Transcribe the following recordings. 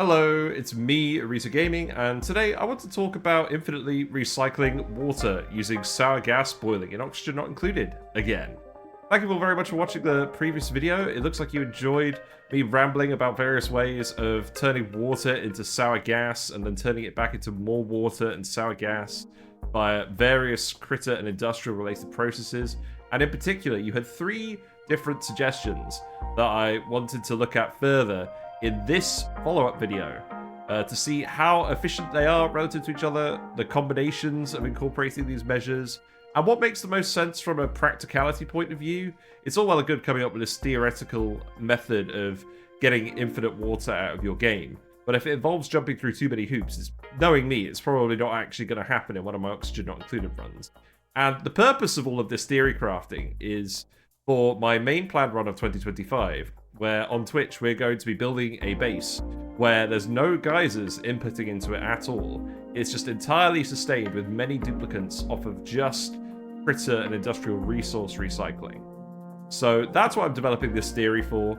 Hello, it's me, Arisa Gaming, and today I want to talk about infinitely recycling water using sour gas boiling and oxygen not included again. Thank you all very much for watching the previous video. It looks like you enjoyed me rambling about various ways of turning water into sour gas and then turning it back into more water and sour gas via various critter and industrial related processes. And in particular, you had 3 different suggestions that I wanted to look at further in this follow-up video to see how efficient they are relative to each other, the combinations of incorporating these measures, and what makes the most sense from a practicality point of view. It's all well and good coming up with this theoretical method of getting infinite water out of your game, but if it involves jumping through too many hoops, knowing me, it's probably not actually going to happen in one of my oxygen not included runs. And the purpose of all of this theory crafting is for my main planned run of 2025, where on Twitch we're going to be building a base where there's no geysers inputting into it at all. It's just entirely sustained with many duplicates off of just critter and industrial resource recycling. So that's what I'm developing this theory for,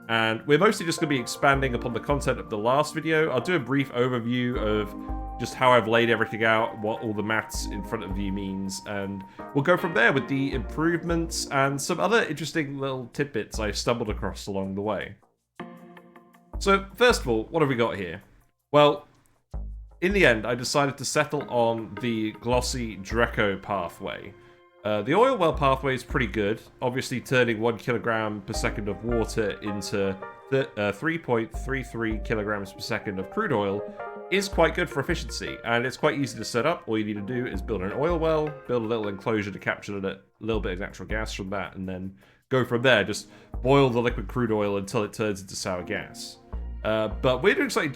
and we're mostly just going to be expanding upon the content of the last video. I'll do a brief overview of just how I've laid everything out, what all the maths in front of you means, and we'll go from there with the improvements and some other interesting little tidbits I've stumbled across along the way. So first of all, what have we got here? Well, in the end, I decided to settle on the Glossy Drecko pathway. The oil well pathway is pretty good, obviously turning 1 kilogram per second of water into 3.33 kilograms per second of crude oil is quite good for efficiency, and it's quite easy to set up. All you need to do is build an oil well, build a little enclosure to capture a little bit of natural gas from that, and then go from there. Just boil the liquid crude oil until it turns into sour gas. But we're doing something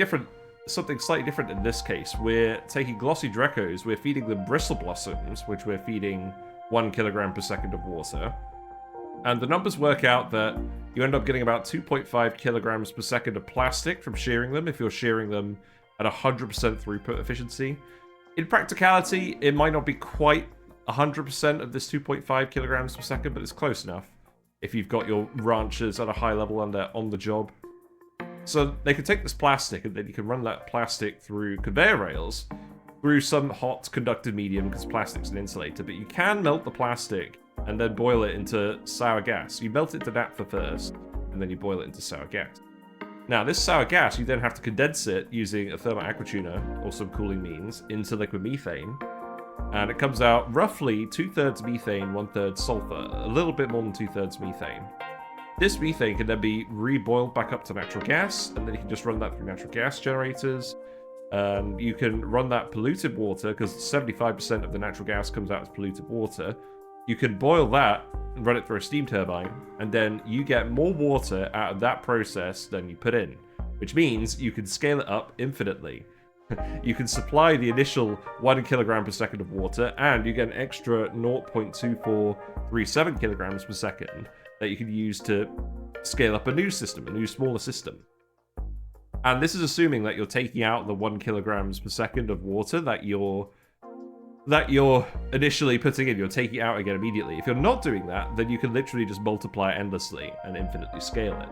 slightly different in this case. We're taking Glossy Dreckos, we're feeding them bristle blossoms, which we're feeding 1 kilogram per second of water. And the numbers work out that you end up getting about 2.5 kilograms per second of plastic from shearing them if you're shearing them at 100% throughput efficiency. In practicality, it might not be quite 100% of this 2.5 kilograms per second, but it's close enough if you've got your ranchers at a high level and they're on the job. So they can take this plastic and then you can run that plastic through conveyor rails through some hot conductive medium because plastic's an insulator, but you can melt the plastic and then boil it into sour gas. You melt it to naphtha first, and then you boil it into sour gas. Now, this sour gas, you then have to condense it using a thermal aquatuner or some cooling means into liquid methane, and it comes out roughly 2/3 methane, 1/3 sulfur, a little bit more than 2/3 methane. This methane can then be reboiled back up to natural gas, and then you can just run that through natural gas generators. You can run that polluted water, because 75% of the natural gas comes out as polluted water. You can boil that and run it through a steam turbine, and then you get more water out of that process than you put in, which means you can scale it up infinitely. You can supply the initial 1 kilogram per second of water, and you get an extra 0.2437 kilograms per second that you can use to scale up a new system, a new smaller system. And this is assuming that you're taking out the 1 kilograms per second of water that you're initially putting in. You're taking it out again immediately. If you're not doing that, then you can literally just multiply it endlessly and infinitely scale it.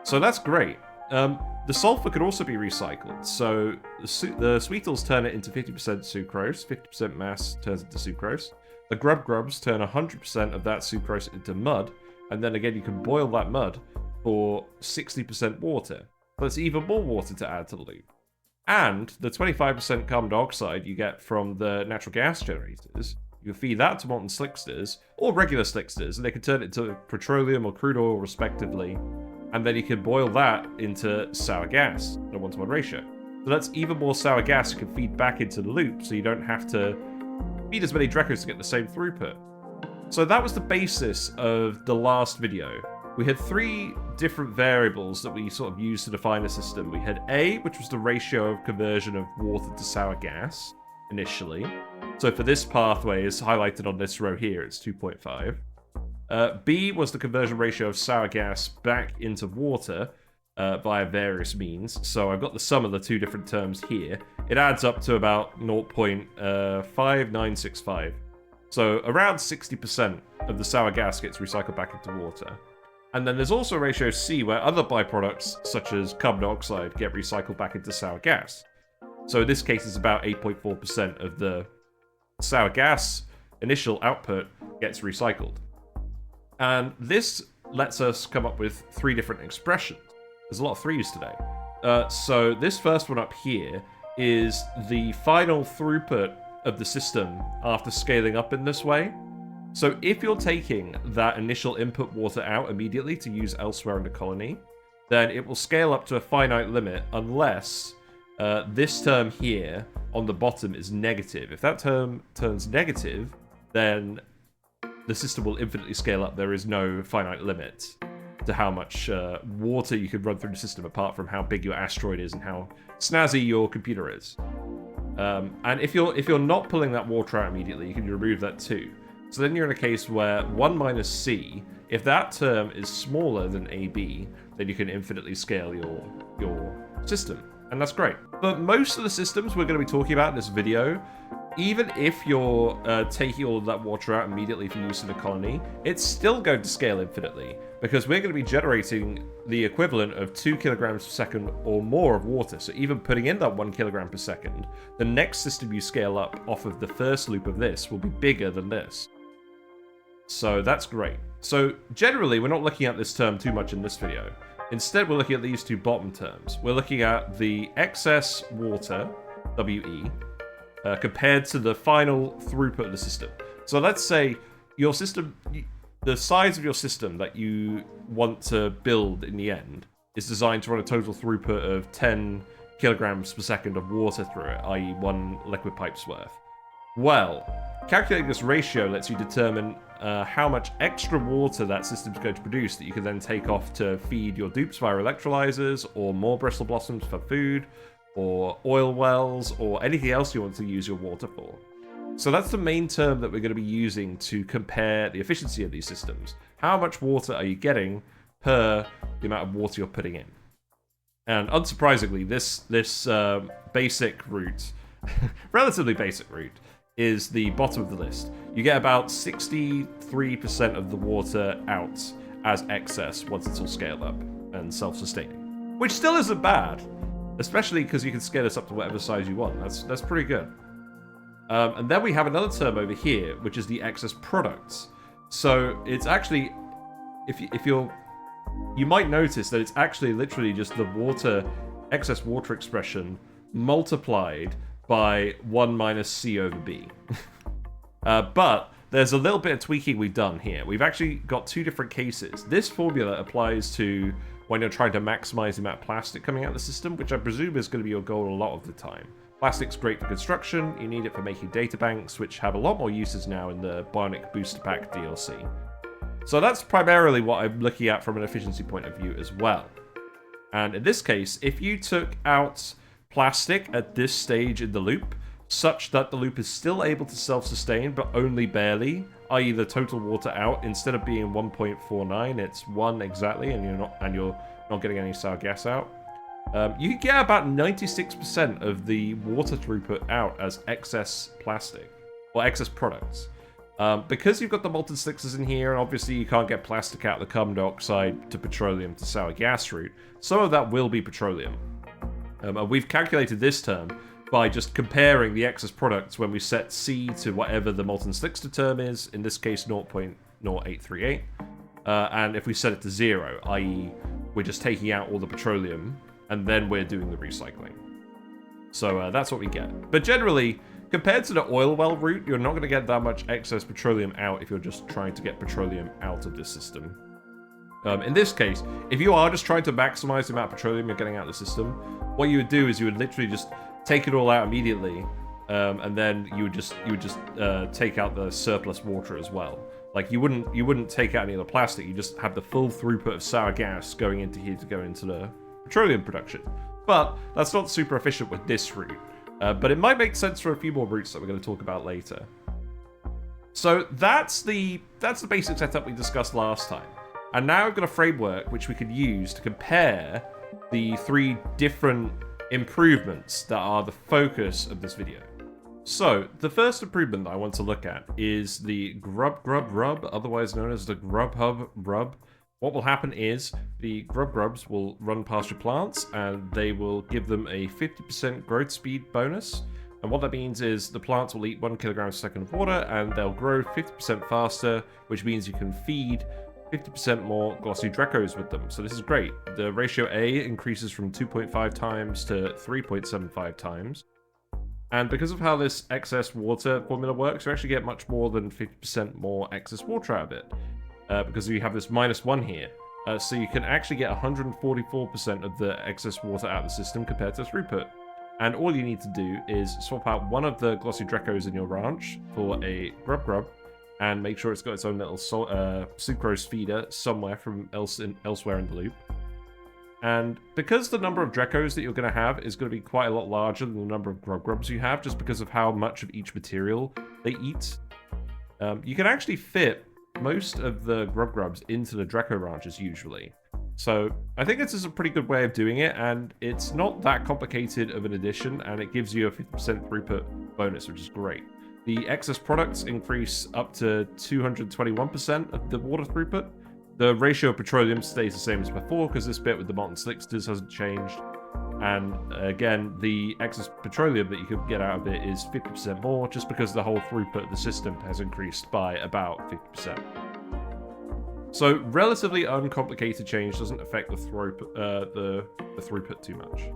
So that's great. The sulfur could also be recycled. So the sweetles turn it into 50% sucrose, 50% mass turns into sucrose. The Grubgrubs turn 100% of that sucrose into mud, and then again you can boil that mud for 60% water. So it's even more water to add to the loop. And the 25% carbon dioxide you get from the natural gas generators, you can feed that to molten slicksters, or regular slicksters, and they can turn it into petroleum or crude oil respectively, and then you can boil that into sour gas in a 1-to-1 ratio. So that's even more sour gas you can feed back into the loop, so you don't have to feed as many Dreckos to get the same throughput. So that was the basis of the last video. We had 3 different variables that we sort of used to define a system. We had A, which was the ratio of conversion of water to sour gas, initially. So for this pathway, is highlighted on this row here, it's 2.5. B was the conversion ratio of sour gas back into water via various means. So I've got the sum of the 2 different terms here. It adds up to about 0.5965. So around 60% of the sour gas gets recycled back into water. And then there's also a ratio C where other byproducts, such as carbon dioxide, get recycled back into sour gas. So in this case, it's about 8.4% of the sour gas initial output gets recycled. And this lets us come up with 3 different expressions. There's a lot of 3s today. So this first one up here is the final throughput of the system after scaling up in this way. So if you're taking that initial input water out immediately to use elsewhere in the colony, then it will scale up to a finite limit unless this term here on the bottom is negative. If that term turns negative, then the system will infinitely scale up. There is no finite limit to how much water you could run through the system apart from how big your asteroid is and how snazzy your computer is. And if you're not pulling that water out immediately, you can remove that too. So then you're in a case where 1 minus C, if that term is smaller than AB, then you can infinitely scale your system. And that's great. But most of the systems we're going to be talking about in this video, even if you're taking all of that water out immediately for use in a colony, it's still going to scale infinitely, because we're going to be generating the equivalent of 2 kilograms per second or more of water. So even putting in that 1 kilogram per second, the next system you scale up off of the first loop of this will be bigger than this. So that's great. So generally, we're not looking at this term too much in this video. Instead, we're looking at these 2 bottom terms. We're looking at the excess water, WE, compared to the final throughput of the system. So let's say your system, the size of your system that you want to build in the end is designed to run a total throughput of 10 kilograms per second of water through it, i.e. 1 liquid pipe's worth. Well, calculating this ratio lets you determine how much extra water that system's going to produce that you can then take off to feed your dupes via electrolyzers, or more bristle blossoms for food, or oil wells, or anything else you want to use your water for. So that's the main term that we're going to be using to compare the efficiency of these systems. How much water are you getting per the amount of water you're putting in? And unsurprisingly, this basic route, relatively basic route, is the bottom of the list. You get about 63% of the water out as excess once it's all scaled up and self-sustaining, which still isn't bad, especially because you can scale this up to whatever size you want. That's pretty good. And then we have another term over here, which is the excess products. So it's actually, you might notice that it's actually literally just the excess water expression multiplied by 1 minus C over B. But there's a little bit of tweaking we've done here. We've actually got 2 different cases. This formula applies to when you're trying to maximize the amount of plastic coming out of the system, which I presume is going to be your goal a lot of the time. Plastic's great for construction. You need it for making databanks, which have a lot more uses now in the Bionic Booster Pack DLC. So that's primarily what I'm looking at from an efficiency point of view as well. And in this case, if you took out plastic at this stage in the loop, such that the loop is still able to self-sustain, but only barely, i.e. the total water out, instead of being 1.49, it's 1 exactly, and you're not getting any sour gas out. You can get about 96% of the water throughput out as excess plastic, or excess products. Because you've got the molten slickers in here, and obviously you can't get plastic out of the carbon dioxide to petroleum to sour gas route, some of that will be petroleum. And we've calculated this term by just comparing the excess products when we set C to whatever the molten slickster term is, in this case 0.0838, and if we set it to 0, i.e. we're just taking out all the petroleum, and then we're doing the recycling. So that's what we get. But generally, compared to the oil well route, you're not going to get that much excess petroleum out if you're just trying to get petroleum out of this system. In this case, if you are just trying to maximize the amount of petroleum you're getting out of the system, what you would do is you would literally just take it all out immediately, and then you would just take out the surplus water as well. Like you wouldn't take out any of the plastic. You just have the full throughput of sour gas going into here to go into the petroleum production. But that's not super efficient with this route. But it might make sense for a few more routes that we're going to talk about later. So that's the basic setup we discussed last time. And now I've got a framework which we could use to compare the 3 different improvements that are the focus of this video. So, the first improvement that I want to look at is the Grubgrub Rub, otherwise known as the Grubgrub Rub. what will happen is the Grubgrubs will run past your plants and they will give them a 50% growth speed bonus. And what that means is the plants will eat 1 kilogram per second of water and they'll grow 50% faster, which means you can feed 50% more Glossy Dreckos with them. So this is great. The ratio A increases from 2.5 times to 3.75 times. And because of how this excess water formula works, you actually get much more than 50% more excess water out of it. Because you have this -1 here. So you can actually get 144% of the excess water out of the system compared to throughput. And all you need to do is swap out one of the Glossy Dreckos in your ranch for a Grubgrub, and make sure it's got its own little sucrose feeder somewhere from elsewhere in the loop. And because the number of Dreckos that you're going to have is going to be quite a lot larger than the number of Grubgrubs you have, just because of how much of each material they eat, you can actually fit most of the Grubgrubs into the Drecko ranches usually. So I think this is a pretty good way of doing it, and it's not that complicated of an addition, and it gives you a 50% throughput bonus, which is great. The excess products increase up to 221% of the water throughput. The ratio of petroleum stays the same as before, because this bit with the molten slicksters hasn't changed. And again, the excess petroleum that you can get out of it is 50% more, just because the whole throughput of the system has increased by about 50%. So relatively uncomplicated change, doesn't affect the throughput too much.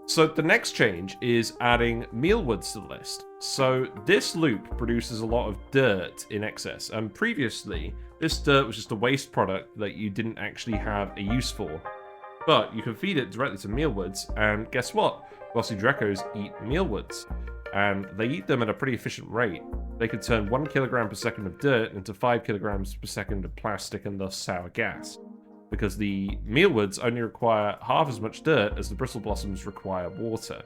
So the next change is adding Mealwoods to the list. So this loop produces a lot of dirt in excess, and previously this dirt was just a waste product that you didn't actually have a use for. But you can feed it directly to Mealwoods, and guess what? Glossy Dreckos eat Mealwoods, and they eat them at a pretty efficient rate. They can turn 1 kilogram per second of dirt into 5 kilograms per second of plastic and thus sour gas, because the Mealwoods only require half as much dirt as the bristle blossoms require water.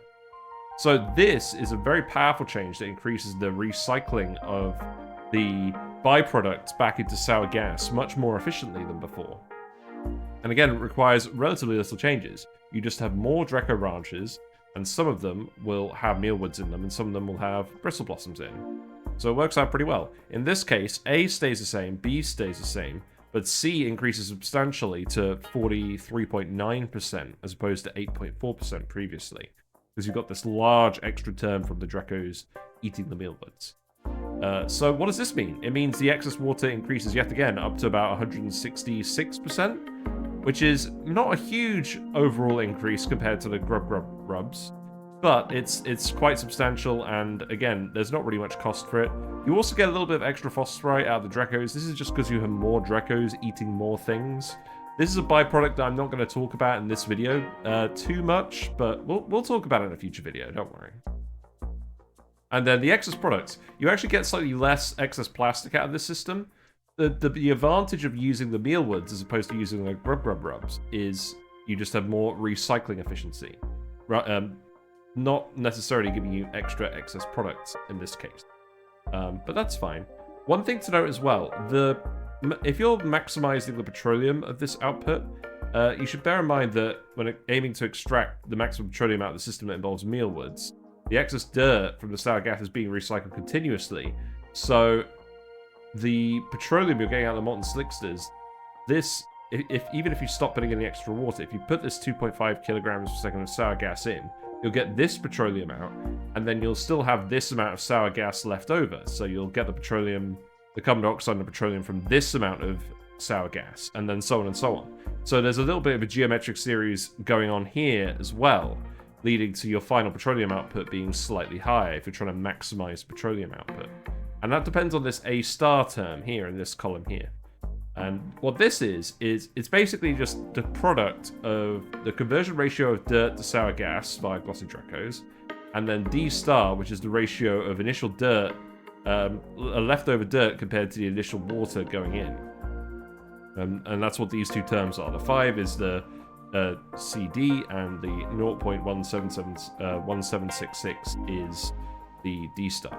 So this is a very powerful change that increases the recycling of the byproducts back into sour gas much more efficiently than before. And again, it requires relatively little changes. You just have more Drecko ranches, and some of them will have Mealwoods in them, and some of them will have bristle blossoms in. So it works out pretty well. In this case, A stays the same, B stays the same, but C increases substantially to 43.9% as opposed to 8.4% previously, because you've got this large extra term from the Dreckos eating the Mealwoods. So what does this mean? It means the excess water increases yet again up to about 166%, which is not a huge overall increase compared to the Grubgrub Rubs, but it's quite substantial, and again, there's not really much cost for it. You also get a little bit of extra phosphorite out of the Dreckos. This is just because you have more Dreckos eating more things. This is a byproduct that I'm not going to talk about in this video too much, but we'll talk about it in a future video, don't worry. And then the excess products. You actually get slightly less excess plastic out of this system. The advantage of using the Mealwoods as opposed to using the Grubgrub Rubs is you just have more recycling efficiency. Not necessarily giving you extra excess products in this case. But that's fine. One thing to note as well, if you're maximizing the petroleum of this output, you should bear in mind that when aiming to extract the maximum petroleum out of the system that involves Mealwoods, the excess dirt from the sour gas is being recycled continuously. So the petroleum you're getting out of the molten slicksters, even if you stop putting in the extra water, if you put this 2.5 kilograms per second of sour gas in, you'll get this petroleum out, and then you'll still have this amount of sour gas left over. So you'll get the petroleum, the carbon dioxide and the petroleum from this amount of sour gas, and then so on and so on. So there's a little bit of a geometric series going on here as well, leading to your final petroleum output being slightly higher if you're trying to maximize petroleum output. And that depends on this A star term here in this column here. And what this is it's basically just the product of the conversion ratio of dirt to sour gas via Glossy Dreckos, and then D star, which is the ratio of initial dirt, leftover dirt compared to the initial water going in. And that's what these two terms are. The 5 is the CD, and the 0.1766 is the D star.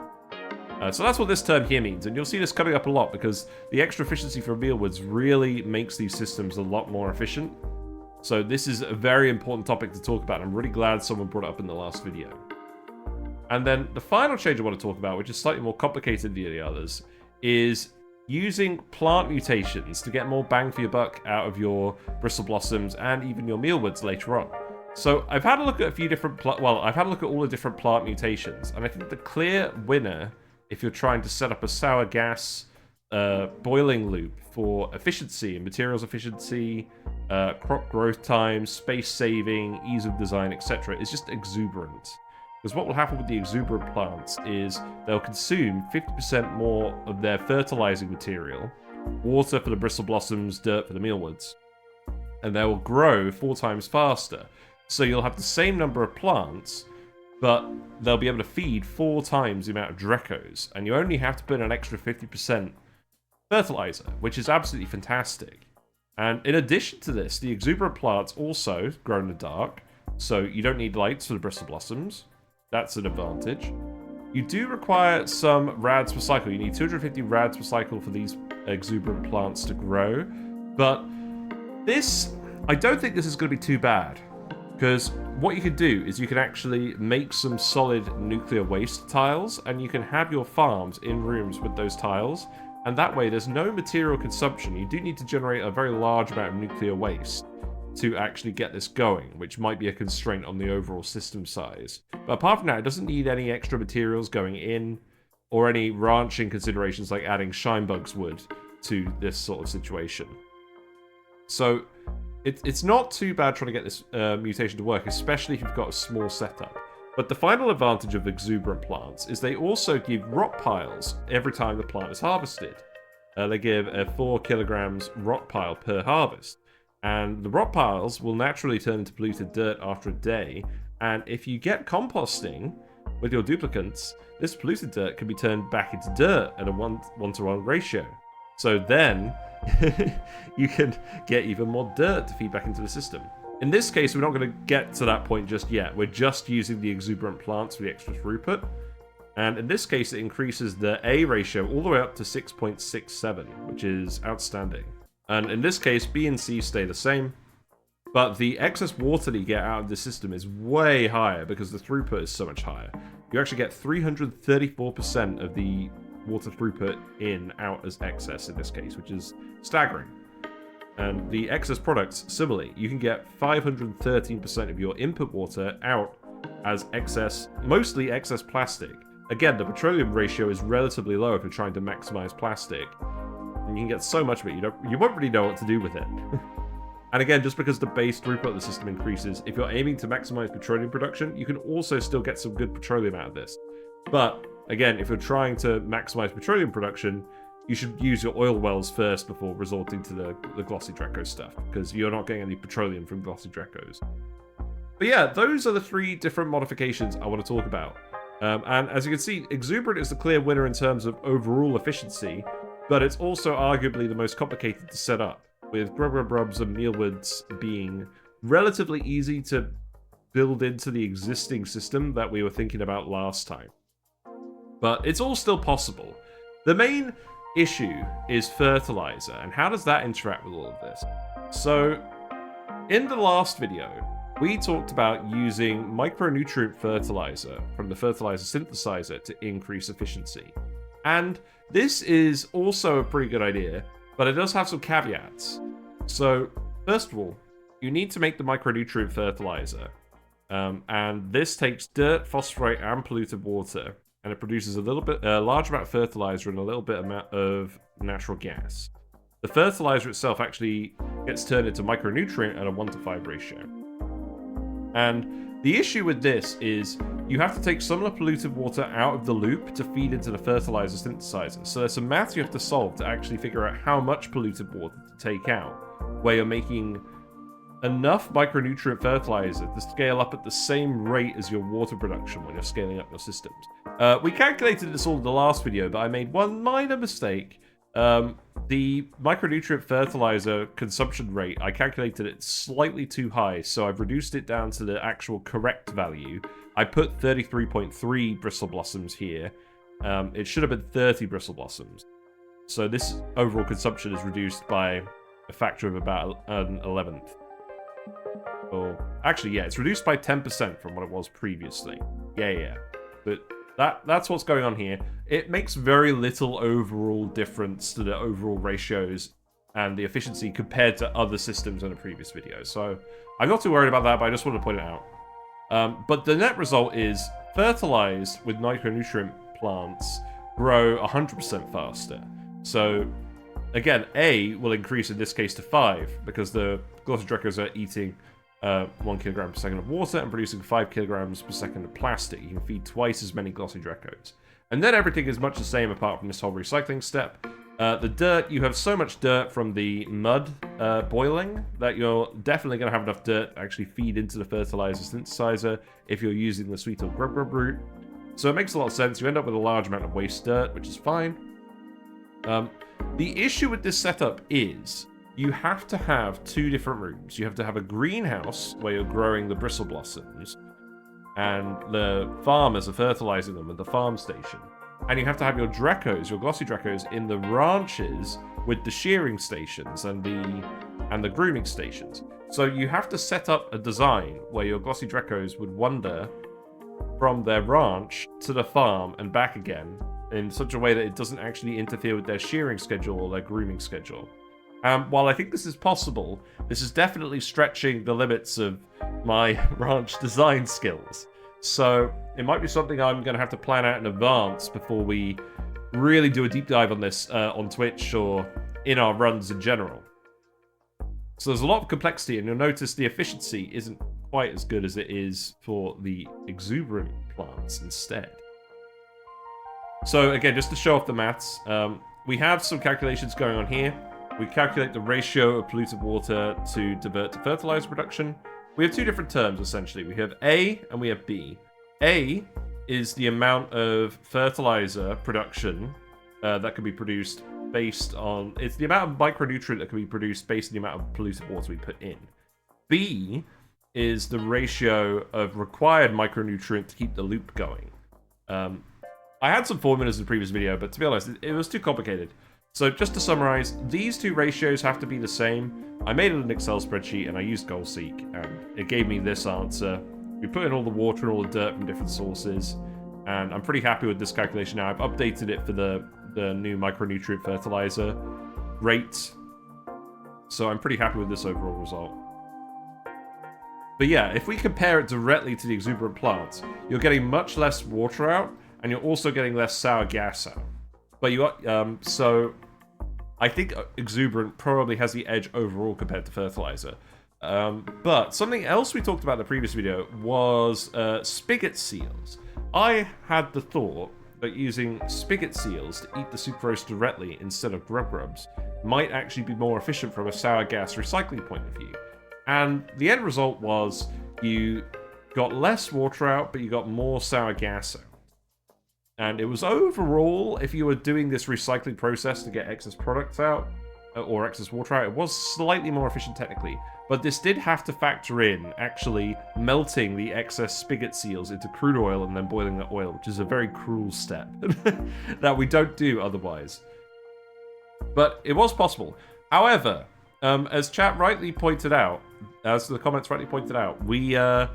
So that's what this term here means, and you'll see this coming up a lot because the extra efficiency from Mealwoods really makes these systems a lot more efficient. So this is a very important topic to talk about. I'm really glad someone brought it up in the last video. And then the final change I want to talk about, which is slightly more complicated than the others, is using plant mutations to get more bang for your buck out of your bristle blossoms and even your mealwoods later on. So I've had a look at a few different I've had a look at all the different plant mutations, and I think the clear winner, if you're trying to set up a sour gas boiling loop for efficiency and materials efficiency, crop growth time, space saving, ease of design, etc., is just exuberant. Because what will happen with the exuberant plants is they'll consume 50% more of their fertilizing material, water for the bristle blossoms, dirt for the mealwoods, and they will grow 4 times faster. So you'll have the same number of plants, but they'll be able to feed 4 times the amount of Dreckos, and you only have to put in an extra 50% fertilizer, which is absolutely fantastic. And in addition to this, the exuberant plants also grow in the dark, so you don't need lights for the bristle blossoms. That's an advantage. You do require some rads per cycle. You need 250 rads per cycle for these exuberant plants to grow. But this, I don't think this is going to be too bad. Because what you can do is you can actually make some solid nuclear waste tiles, and you can have your farms in rooms with those tiles. And that way there's no material consumption. You do need to generate a very large amount of nuclear waste to actually get this going, which might be a constraint on the overall system size. But apart from that, it doesn't need any extra materials going in, or any ranching considerations like adding shinebugs wood to this sort of situation. So it's not too bad trying to get this mutation to work, especially if you've got a small setup. But the final advantage of exuberant plants is they also give rock piles every time the plant is harvested. They give a 4 kilograms rock pile per harvest. And the rock piles will naturally turn into polluted dirt after a day. And if you get composting with your duplicants, this polluted dirt can be turned back into dirt at a 1-to-1 ratio. So then you can get even more dirt to feed back into the system. In this case, we're not going to get to that point just yet. We're just using the exuberant plants for the extra throughput. And in this case, it increases the A ratio all the way up to 6.67, which is outstanding. And in this case, B and C stay the same, but the excess water that you get out of the system is way higher because the throughput is so much higher. You actually get 334% of the water throughput out as excess in this case, which is staggering. And the excess products, similarly, you can get 513% of your input water out as excess, mostly excess plastic. Again, the petroleum ratio is relatively low if you're trying to maximize plastic. And you can get so much of it, you won't really know what to do with it. And again, just because the base throughput of the system increases, if you're aiming to maximize petroleum production, you can also still get some good petroleum out of this. But again, if you're trying to maximize petroleum production, you should use your oil wells first before resorting to the Glossy Dreckos stuff, because you're not getting any petroleum from Glossy Dreckos. But yeah, those are the 3 different modifications I want to talk about. And as you can see, Exuberant is the clear winner in terms of overall efficiency, but it's also arguably the most complicated to set up, with Grubgrub Rubs and Mealwoods being relatively easy to build into the existing system that we were thinking about last time. But it's all still possible. The main issue is fertilizer, and how does that interact with all of this? So, in the last video, we talked about using micronutrient fertilizer from the fertilizer synthesizer to increase efficiency. And this is also a pretty good idea, but it does have some caveats. So, first of all, you need to make the micronutrient fertilizer. And this takes dirt, phosphorate, and polluted water, and it produces a large amount of fertilizer and a little bit amount of natural gas. The fertilizer itself actually gets turned into micronutrient at a 1-to-5 ratio. And the issue with this is you have to take some of the polluted water out of the loop to feed into the fertilizer synthesizer. So there's some math you have to solve to actually figure out how much polluted water to take out, where you're making enough micronutrient fertilizer to scale up at the same rate as your water production when you're scaling up your systems. We calculated this all in the last video, but I made one minor mistake. The micronutrient fertilizer consumption rate, I calculated it slightly too high, so I've reduced it down to the actual correct value. I put 33.3 bristle blossoms here. It should have been 30 bristle blossoms. So this overall consumption is reduced by a factor of about an 11th. Or actually, yeah, it's reduced by 10% from what it was previously. Yeah. But That's what's going on here. It makes very little overall difference to the overall ratios and the efficiency compared to other systems in the previous video. So I'm not too worried about that, but I just want to point it out. But the net result is fertilized with micronutrient plants grow 100% faster. So again, A will increase in this case to 5 because the Glossy Dreckos are eating 1 kilogram per second of water and producing 5 kilograms per second of plastic. You can feed twice as many Glossy Dreckos. And then everything is much the same apart from this whole recycling step. The dirt, you have so much dirt from the mud boiling that you're definitely going to have enough dirt to actually feed into the fertilizer synthesizer if you're using the sweet or Grubgrub route. So it makes a lot of sense. You end up with a large amount of waste dirt, which is fine. The issue with this setup is you have to have 2 different rooms. You have to have a greenhouse where you're growing the bristle blossoms, and the farmers are fertilizing them at the farm station. And you have to have your Dreckos, your Glossy Dreckos, in the ranches with the shearing stations and the grooming stations. So you have to set up a design where your Glossy Dreckos would wander from their ranch to the farm and back again in such a way that it doesn't actually interfere with their shearing schedule or their grooming schedule. While I think this is possible, this is definitely stretching the limits of my ranch design skills. So it might be something I'm going to have to plan out in advance before we really do a deep dive on this on Twitch or in our runs in general. So there's a lot of complexity, and you'll notice the efficiency isn't quite as good as it is for the exuberant plants instead. So again, just to show off the maths, we have some calculations going on here. We calculate the ratio of polluted water to divert to fertilizer production. We have 2 different terms, essentially. We have A and we have B. A is the amount of fertilizer production that can be produced based on... It's the amount of micronutrient that can be produced based on the amount of polluted water we put in. B is the ratio of required micronutrient to keep the loop going. I had some formulas in the previous video, but to be honest, it was too complicated. So just to summarize, these 2 ratios have to be the same. I made it in an Excel spreadsheet and I used GoalSeek, and it gave me this answer. We put in all the water and all the dirt from different sources, and I'm pretty happy with this calculation now. I've updated it for the new micronutrient fertilizer rate, so I'm pretty happy with this overall result. But yeah, if we compare it directly to the exuberant plants, you're getting much less water out, and you're also getting less sour gas out. But you got, so I think exuberant probably has the edge overall compared to fertilizer. But something else we talked about in the previous video was spigot seals. I had the thought that using spigot seals to eat the sucrose directly instead of Grubgrubs might actually be more efficient from a sour gas recycling point of view. And the end result was you got less water out, but you got more sour gas out. And it was overall, if you were doing this recycling process to get excess products out, or excess water out, it was slightly more efficient technically. But this did have to factor in actually melting the excess spigot seals into crude oil and then boiling the oil, which is a very cruel step that we don't do otherwise. But it was possible. However, as chat rightly pointed out, as the comments rightly pointed out, we had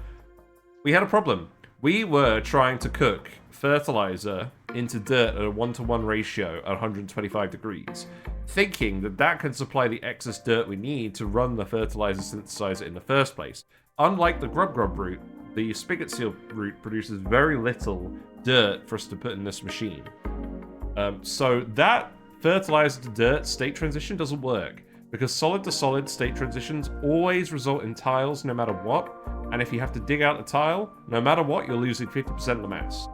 a problem. We were trying to cook fertilizer into dirt at a 1-to-1 ratio at 125 degrees, thinking that that can supply the excess dirt we need to run the fertilizer synthesizer in the first place. Unlike the Grubgrub route, the spigot seal route produces very little dirt for us to put in this machine. So that fertilizer to dirt state transition doesn't work, because solid to solid state transitions always result in tiles no matter what, and if you have to dig out a tile, no matter what, you're losing 50% of the mass.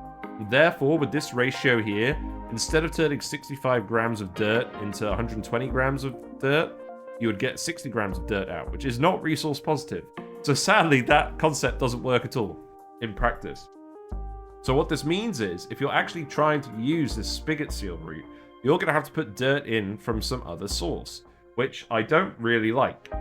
Therefore, with this ratio here, instead of turning 65 grams of dirt into 120 grams of dirt, you would get 60 grams of dirt out, which is not resource positive. So sadly, that concept doesn't work at all in practice. So what this means is, if you're actually trying to use this spigot seal route, you're going to have to put dirt in from some other source, which I don't really like.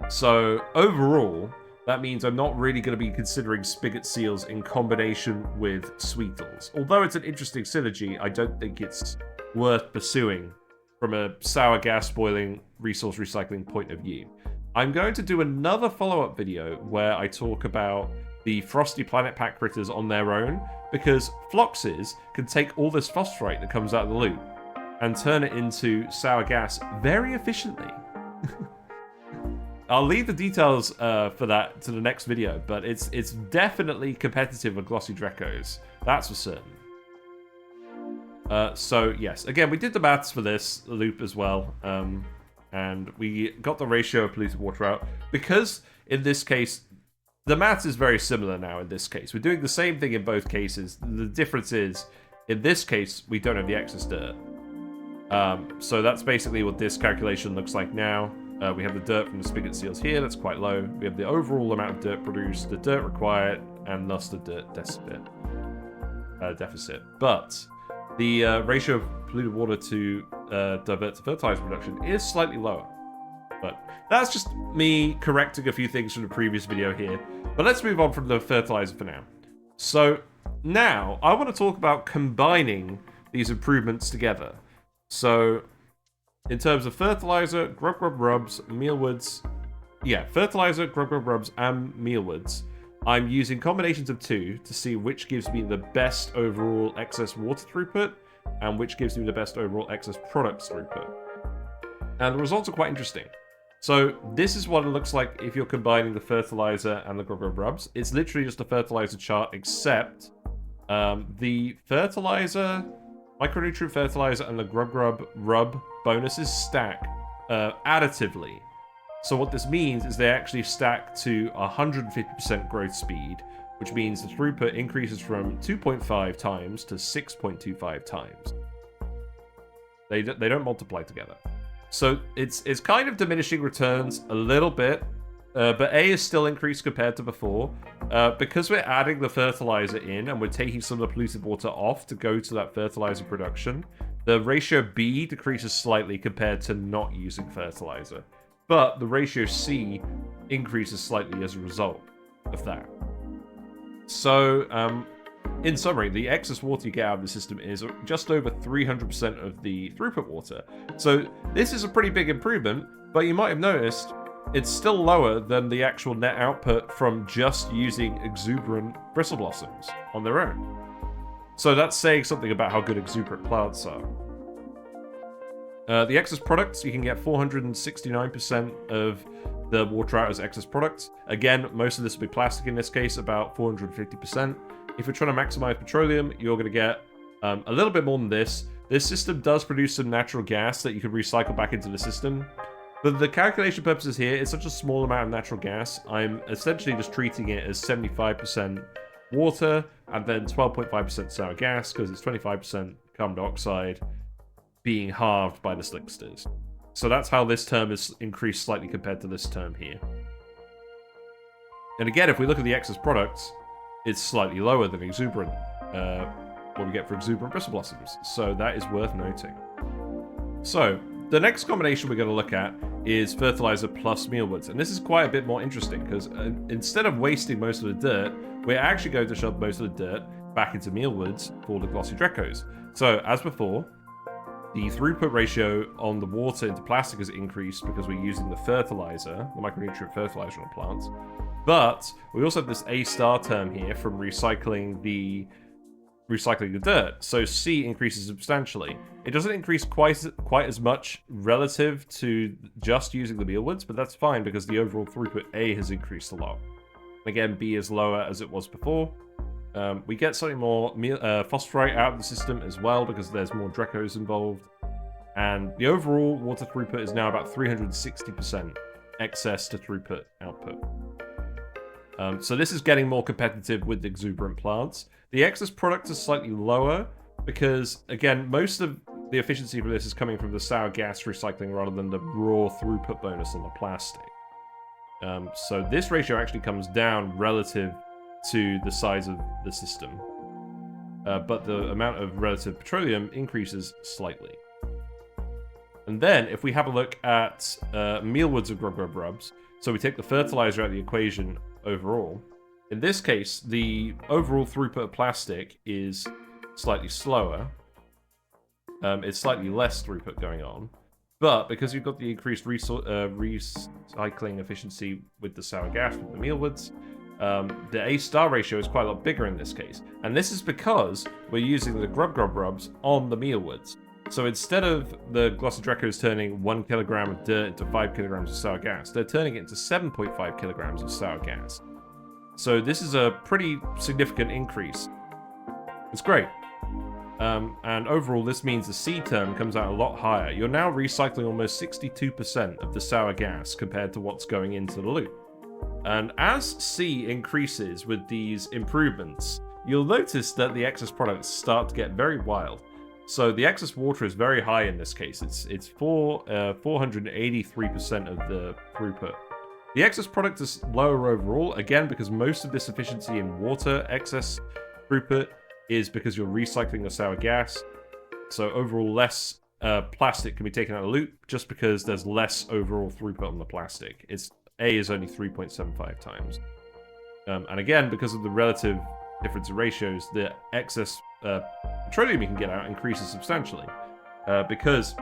So overall, that means I'm not really going to be considering spigot seals in combination with sweetles. Although it's an interesting synergy, I don't think it's worth pursuing from a sour gas boiling resource recycling point of view. I'm going to do another follow-up video where I talk about the Frosty Planet Pack critters on their own, because Floxes can take all this phosphorite that comes out of the loot and turn it into sour gas very efficiently. I'll leave the details for that to the next video, but it's definitely competitive with Glossy Dreckos. That's for certain. So, yes. Again, we did the maths for this loop as well. And we got the ratio of polluted water out. Because, in this case, the maths is very similar now in this case. We're doing the same thing in both cases. The difference is, in this case, we don't have the excess dirt. So that's basically what this calculation looks like now. We have the dirt from the spigot seals here, that's quite low. We have the overall amount of dirt produced, the dirt required, and thus the dirt deficit. But the ratio of polluted water to divert to fertilizer production is slightly lower. But that's just me correcting a few things from the previous video here. But let's move on from the fertilizer for now. So now I want to talk about combining these improvements together. So in terms of fertilizer, Grubgrub Rubs, Mealwoods, fertilizer, Grubgrub Rubs, and Mealwoods, I'm using combinations of 2 to see which gives me the best overall excess water throughput and which gives me the best overall excess products throughput. And the results are quite interesting. So this is what it looks like if you're combining the fertilizer and the Grubgrub Rubs. It's literally just a fertilizer chart, except the fertilizer, micronutrient fertilizer, and the Grubgrub Rub bonuses stack additively. So what this means is they actually stack to 150% growth speed, which means the throughput increases from 2.5 times to 6.25 times. They don't multiply together. So it's kind of diminishing returns a little bit, but A is still increased compared to before. Because we're adding the fertilizer in and we're taking some of the polluted water off to go to that fertilizer production, the ratio B decreases slightly compared to not using fertilizer. But the ratio C increases slightly as a result of that. So, in summary, the excess water you get out of the system is just over 300% of the throughput water. So this is a pretty big improvement, but you might have noticed it's still lower than the actual net output from just using exuberant bristle blossoms on their own. So that's saying something about how good exuberant plants are. The excess products, you can get 469% of the water out as excess products. Again, most of this will be plastic in this case, about 450%. If you're trying to maximize petroleum, you're going to get a little bit more than this. This system does produce some natural gas that you can recycle back into the system. But the calculation purposes here, it's such a small amount of natural gas, I'm essentially just treating it as 75% water and then 12.5% sour gas, because it's 25% carbon dioxide being halved by the slicksters. So that's how this term is increased slightly compared to this term here. And again, if we look at the excess products, it's slightly lower than exuberant, what we get for exuberant bristle blossoms. So that is worth noting. So the next combination we're going to look at is fertilizer plus Mealwoods. And this is quite a bit more interesting because instead of wasting most of the dirt, we're actually going to shove most of the dirt back into Mealwoods for the Glossy Dreckos. So as before, the throughput ratio on the water into plastic has increased because we're using the fertilizer, the micronutrient fertilizer on plants. But we also have this A star term here from recycling the dirt. So C increases substantially. It doesn't increase quite as much relative to just using the Mealwoods, but that's fine because the overall throughput A has increased a lot. Again, B is lower as it was before. We get slightly more phosphorite out of the system as well because there's more Dreckos involved. And the overall water throughput is now about 360% excess to throughput output. So this is getting more competitive with the exuberant plants. The excess product is slightly lower because, again, most of the efficiency for this is coming from the sour gas recycling rather than the raw throughput bonus on the plastic. So this ratio actually comes down relative to the size of the system. But the amount of relative petroleum increases slightly. And then, if we have a look at Mealwoods of Grubgrub Rubs, so we take the fertilizer out of the equation overall. In this case, the overall throughput of plastic is slightly slower. It's slightly less throughput going on. But because you've got the increased recycling efficiency with the sour gas with the Mealwoods, the A star ratio is quite a lot bigger in this case. And this is because we're using the Grubgrub Rubs on the Mealwoods. So instead of the Glossy Dreckos turning 1 kilogram of dirt into 5 kilograms of sour gas, they're turning it into 7.5 kilograms of sour gas. So this is a pretty significant increase. It's great. And overall, this means the C term comes out a lot higher. You're now recycling almost 62% of the sour gas compared to what's going into the loop. And as C increases with these improvements, you'll notice that the excess products start to get very wild. So the excess water is very high in this case. It's 483% of the throughput. The excess product is lower overall, again, because most of this efficiency in water excess throughput is because you're recycling the sour gas. So overall, less plastic can be taken out of the loop just because there's less overall throughput on the plastic. A is only 3.75 times. And again, because of the relative difference in ratios, the excess petroleum you can get out increases substantially. Because,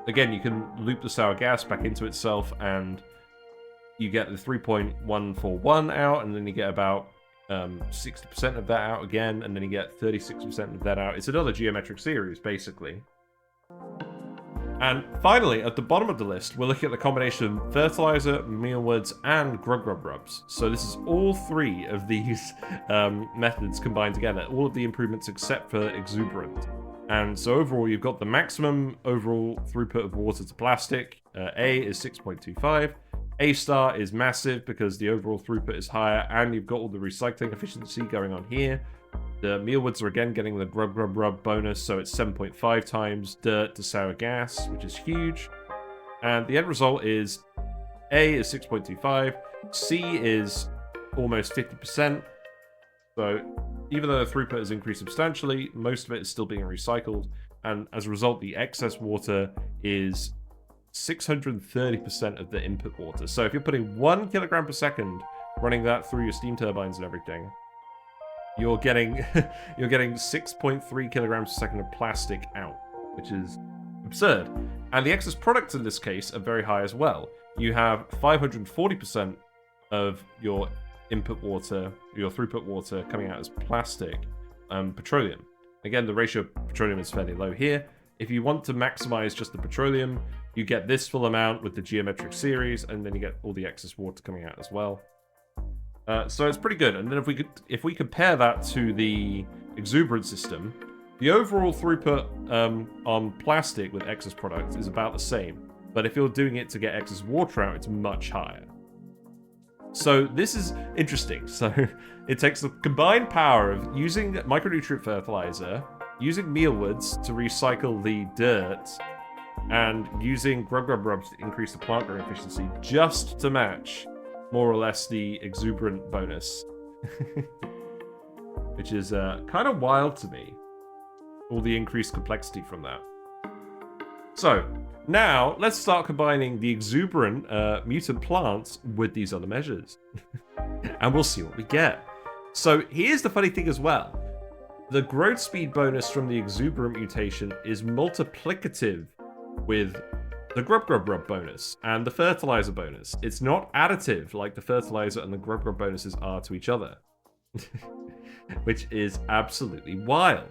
again, you can loop the sour gas back into itself and you get the 3.141 out, and then you get about 60% of that out again, and then you get 36% of that out. It's another geometric series, basically. And finally, at the bottom of the list, we're looking at the combination of Fertiliser, Mealwoods, and Grubgrub Rubs. So this is all three of these methods combined together, all of the improvements except for Exuberant. And so overall, you've got the maximum overall throughput of water to plastic. A is 6.25. A star is massive because the overall throughput is higher, and you've got all the recycling efficiency going on here. The Mealwoods are again getting the Grubgrub Rub bonus, so it's 7.5 times dirt to sour gas, which is huge. And the end result is A is 6.25, C is almost 50%. So even though the throughput has increased substantially, most of it is still being recycled, and as a result, the excess water is 630% of the input water. So if you're putting 1 kilogram per second, running that through your steam turbines and everything, you're getting 6.3 kilograms per second of plastic out, which is absurd. And the excess products in this case are very high as well. You have 540% of your input water, your throughput water, coming out as plastic, petroleum. Again, the ratio of petroleum is fairly low here. If you want to maximize just the petroleum, you get this full amount with the geometric series, and then you get all the excess water coming out as well. So it's pretty good. And then if we compare that to the Exuberant system, the overall throughput on plastic with excess products is about the same. But if you're doing it to get excess water out, it's much higher. So this is interesting. So it takes the combined power of using micronutrient fertilizer, using Mealwoods to recycle the dirt, and using Grubgrub Rubs to increase the plant growing efficiency just to match more or less the Exuberant bonus. Which is kind of wild to me. All the increased complexity from that. So, now let's start combining the Exuberant mutant plants with these other measures. And we'll see what we get. So here's the funny thing as well. The growth speed bonus from the Exuberant mutation is multiplicative with the Grubgrub Rub bonus and the Fertiliser bonus. It's not additive like the Fertiliser and the Grubgrub bonuses are to each other. Which is absolutely wild.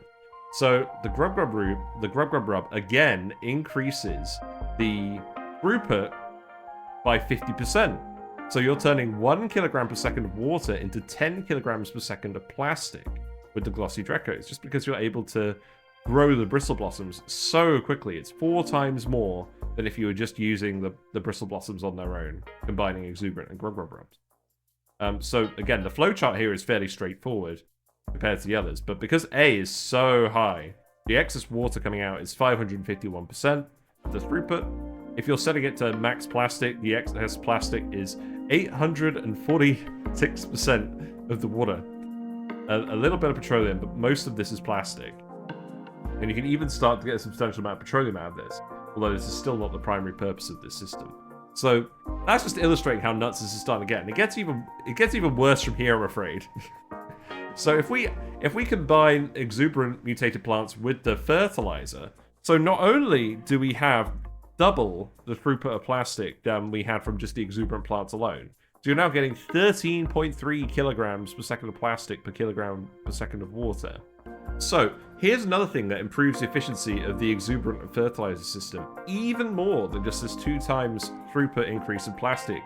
So the Grubgrub Rub again increases the throughput by 50%. So you're turning 1 kilogram per second of water into 10 kilograms per second of plastic with the Glossy Dreckos, just because you're able to grow the bristle blossoms so quickly. It's 4 times more than if you were just using the bristle blossoms on their own, combining Exuberant and Grubgrub Rubs. So again, the flowchart here is fairly straightforward compared to the others, but because A is so high, the excess water coming out is 551% of the throughput. If you're setting it to max plastic, the excess plastic is 846% of the water. A little bit of petroleum, but most of this is plastic. And you can even start to get a substantial amount of petroleum out of this, although this is still not the primary purpose of this system. So that's just illustrating how nuts this is starting to get. And it gets even worse from here, I'm afraid. So if we combine Exuberant mutated plants with the Fertiliser, so not only do we have double the throughput of plastic than we had from just the Exuberant plants alone, So you're now getting 13.3 kilograms per second of plastic per kilogram per second of water. So here's another thing that improves the efficiency of the exuberant and fertilizer system, even more than just this 2 times throughput increase in plastic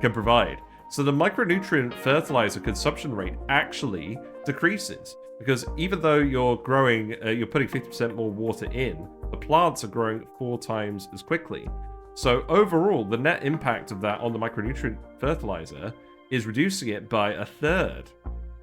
can provide. So the micronutrient fertilizer consumption rate actually decreases, because even though you're growing, you're putting 50% more water in, the plants are growing 4 times as quickly. So overall, the net impact of that on the micronutrient fertilizer is reducing it by 1/3,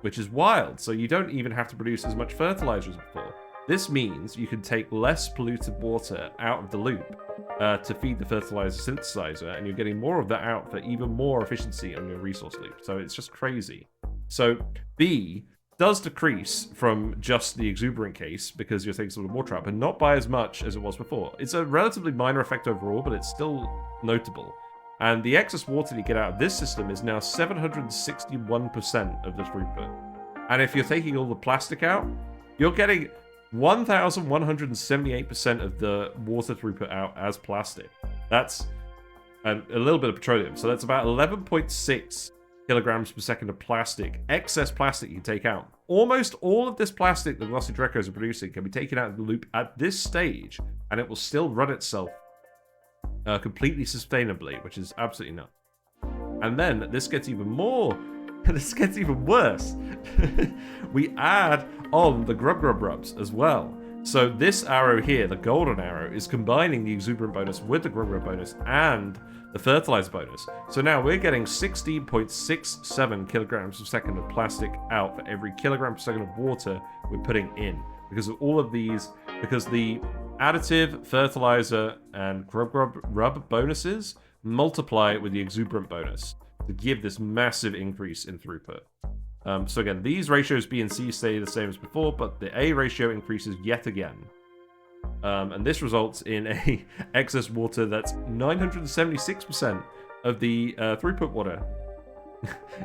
which is wild. So you don't even have to produce as much fertilizer as before. This means you can take less polluted water out of the loop to feed the fertilizer synthesizer, and you're getting more of that out for even more efficiency on your resource loop. So it's just crazy. So B does decrease from just the exuberant case because you're taking some of the water out, but not by as much as it was before. It's a relatively minor effect overall, but it's still notable. And the excess water you get out of this system is now 761% of the throughput. And if you're taking all the plastic out, you're getting 1,178% of the water throughput out as plastic. That's a little bit of petroleum. So that's about 11.6 kilograms per second of plastic, excess plastic you can take out. Almost all of this plastic the Glossy Dreckos are producing can be taken out of the loop at this stage, and it will still run itself completely sustainably, which is absolutely nuts. And then this gets even more, this gets even worse. We add on the Grubgrub Rubs as well. So this arrow here, the golden arrow, is combining the exuberant bonus with the Grubgrub bonus and the fertilizer bonus. So now we're getting 16.67 kilograms per second of plastic out for every kilogram per second of water we're putting in. Because of all of these, because the additive, fertilizer, and Grubgrub Rub bonuses multiply with the exuberant bonus to give this massive increase in throughput. So again, these ratios B and C stay the same as before, but the A ratio increases yet again. And this results in a excess water that's 976% of the throughput water.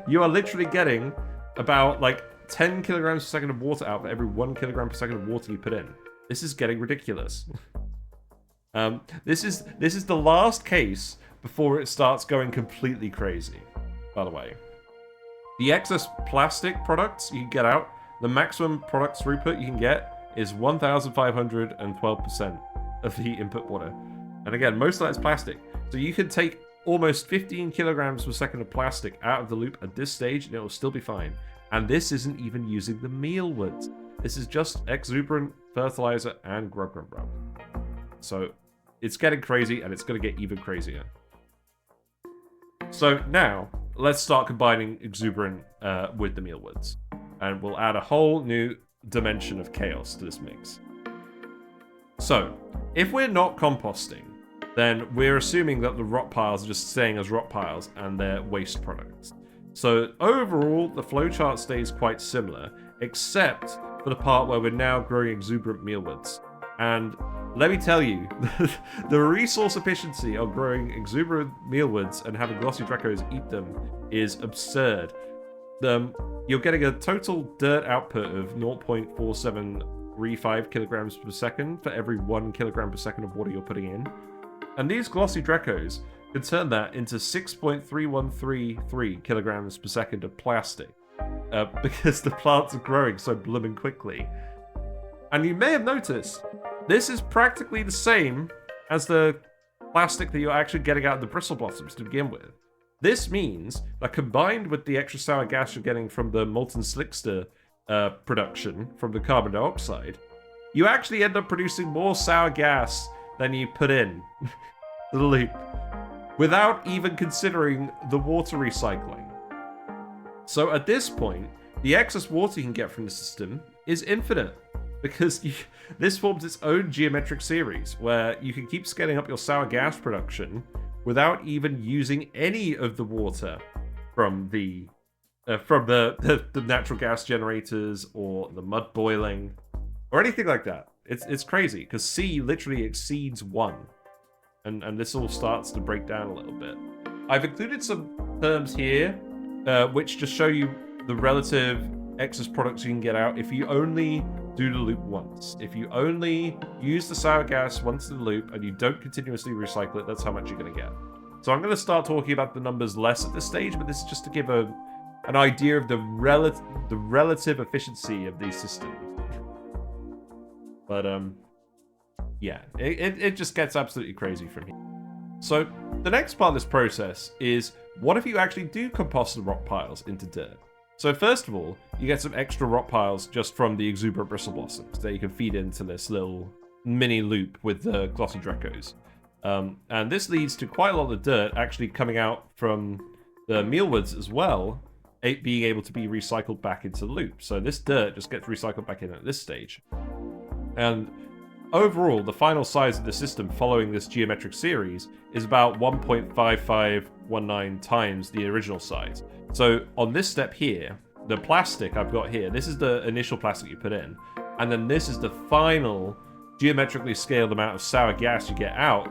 You are literally getting about like 10 kilograms per second of water out for every 1 kilogram per second of water you put in. This is getting ridiculous. This is the last case before it starts going completely crazy, by the way. The excess plastic products you can get out, the maximum product throughput you can get is 1,512% of the input water. And again, most of that is plastic. So you can take almost 15 kilograms per second of plastic out of the loop at this stage and it will still be fine. And this isn't even using the Mealwoods. This is just exuberant, fertilizer, and Grubgrub Rub. So it's getting crazy, and it's going to get even crazier. So now, let's start combining exuberant with the Mealwoods. And we'll add a whole new dimension of chaos to this mix. So, if we're not composting, then we're assuming that the rot piles are just staying as rot piles and they're waste products. So overall, the flowchart stays quite similar, except for the part where we're now growing exuberant Mealwoods. And let me tell you, the resource efficiency of growing exuberant Mealwoods and having Glossy Dreckos eat them is absurd. You're getting a total dirt output of 0.4735 kilograms per second for every 1 kilogram per second of water you're putting in. And these Glossy Dreckos can turn that into 6.3133 kilograms per second of plastic. Because the plants are growing so blooming quickly. And you may have noticed, this is practically the same as the plastic that you're actually getting out of the bristle blossoms to begin with. This means that combined with the extra sour gas you're getting from the molten slickster production from the carbon dioxide, you actually end up producing more sour gas than you put in the loop, without even considering the water recycling. So at this point, the excess water you can get from the system is infinite, because this forms its own geometric series, where you can keep scaling up your sour gas production without even using any of the water from the natural gas generators or the mud boiling or anything like that. It's crazy, because C literally exceeds 1. And this all starts to break down a little bit. I've included some terms here, which just show you the relative excess products you can get out if you only do the loop once. If you only use the sour gas once in the loop and you don't continuously recycle it, that's how much you're going to get. So I'm going to start talking about the numbers less at this stage, but this is just to give an idea of the relative efficiency of these systems. But yeah, it just gets absolutely crazy from here. So the next part of this process is, what if you actually do compost the rock piles into dirt? So first of all, you get some extra rock piles just from the exuberant bristle blossoms that you can feed into this little mini loop with the Glossy Dreckos. And this leads to quite a lot of dirt actually coming out from the Mealwoods as well, being able to be recycled back into the loop. So this dirt just gets recycled back in at this stage. And overall, the final size of the system following this geometric series is about 1.5519 times the original size. So on this step here, the plastic I've got here, this is the initial plastic you put in, and then this is the final geometrically scaled amount of sour gas you get out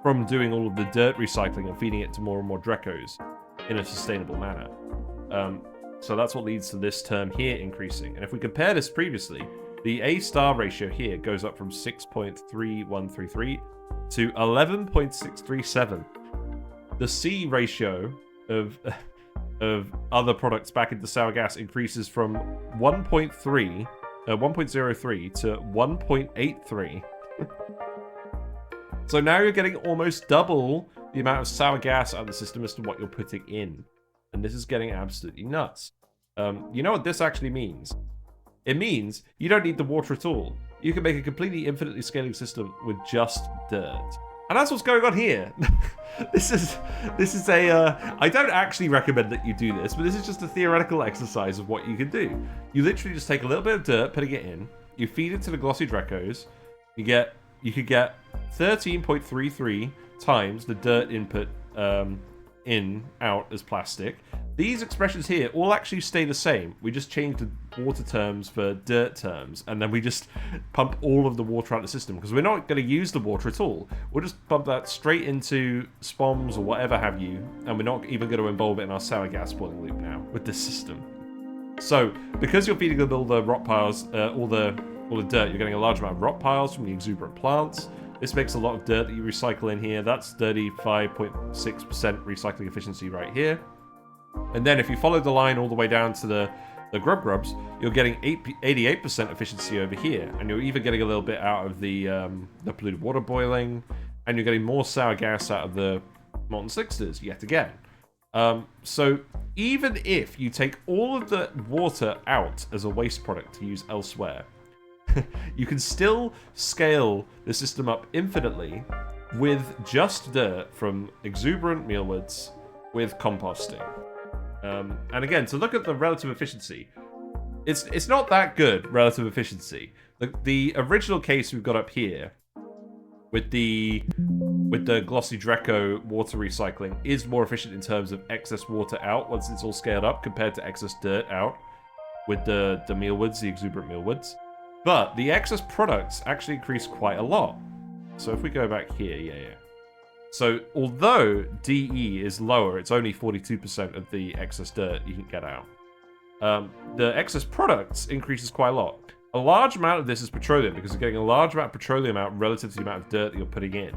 from doing all of the dirt recycling and feeding it to more and more Dreckos in a sustainable manner. So that's what leads to this term here increasing. And if we compare this previously, the A-star ratio here goes up from 6.3133 to 11.637. The C ratio of other products back into sour gas increases from 1.03 to 1.83. So now you're getting almost double the amount of sour gas out of the system as to what you're putting in. And this is getting absolutely nuts. You know what this actually means? It means you don't need the water at all. You can make a completely infinitely scaling system with just dirt. And that's what's going on here. This is a, I don't actually recommend that you do this, but this is just a theoretical exercise of what you can do. You literally just take a little bit of dirt, putting it in, you feed it to the Glossy Dreckos, you could get 13.33 times the dirt input out as plastic. These expressions here all actually stay the same. We just change the water terms for dirt terms, and then we just pump all of the water out of the system, because we're not going to use the water at all. We'll just pump that straight into SPOMs or whatever have you, and we're not even going to involve it in our sour gas boiling loop now with this system. So, because you're feeding all the rock piles, all the dirt, you're getting a large amount of rock piles from the exuberant plants. This makes a lot of dirt that you recycle in here. That's 35.6% recycling efficiency right here. And then if you follow the line all the way down to the Grubgrubs, you're getting 88% efficiency over here. And you're even getting a little bit out of the polluted water boiling. And you're getting more sour gas out of the molten sixters yet again. So even if you take all of the water out as a waste product to use elsewhere, you can still scale the system up infinitely with just dirt from exuberant Mealwoods with composting. And again, to look at the relative efficiency, it's not that good, relative efficiency. The original case we've got up here with the Glossy Drecko water recycling is more efficient in terms of excess water out once it's all scaled up compared to excess dirt out with the Mealwoods, the exuberant Mealwoods. But the excess products actually increase quite a lot. So if we go back here, yeah. So although DE is lower, it's only 42% of the excess dirt you can get out. The excess products increases quite a lot. A large amount of this is petroleum, because you're getting a large amount of petroleum out relative to the amount of dirt that you're putting in.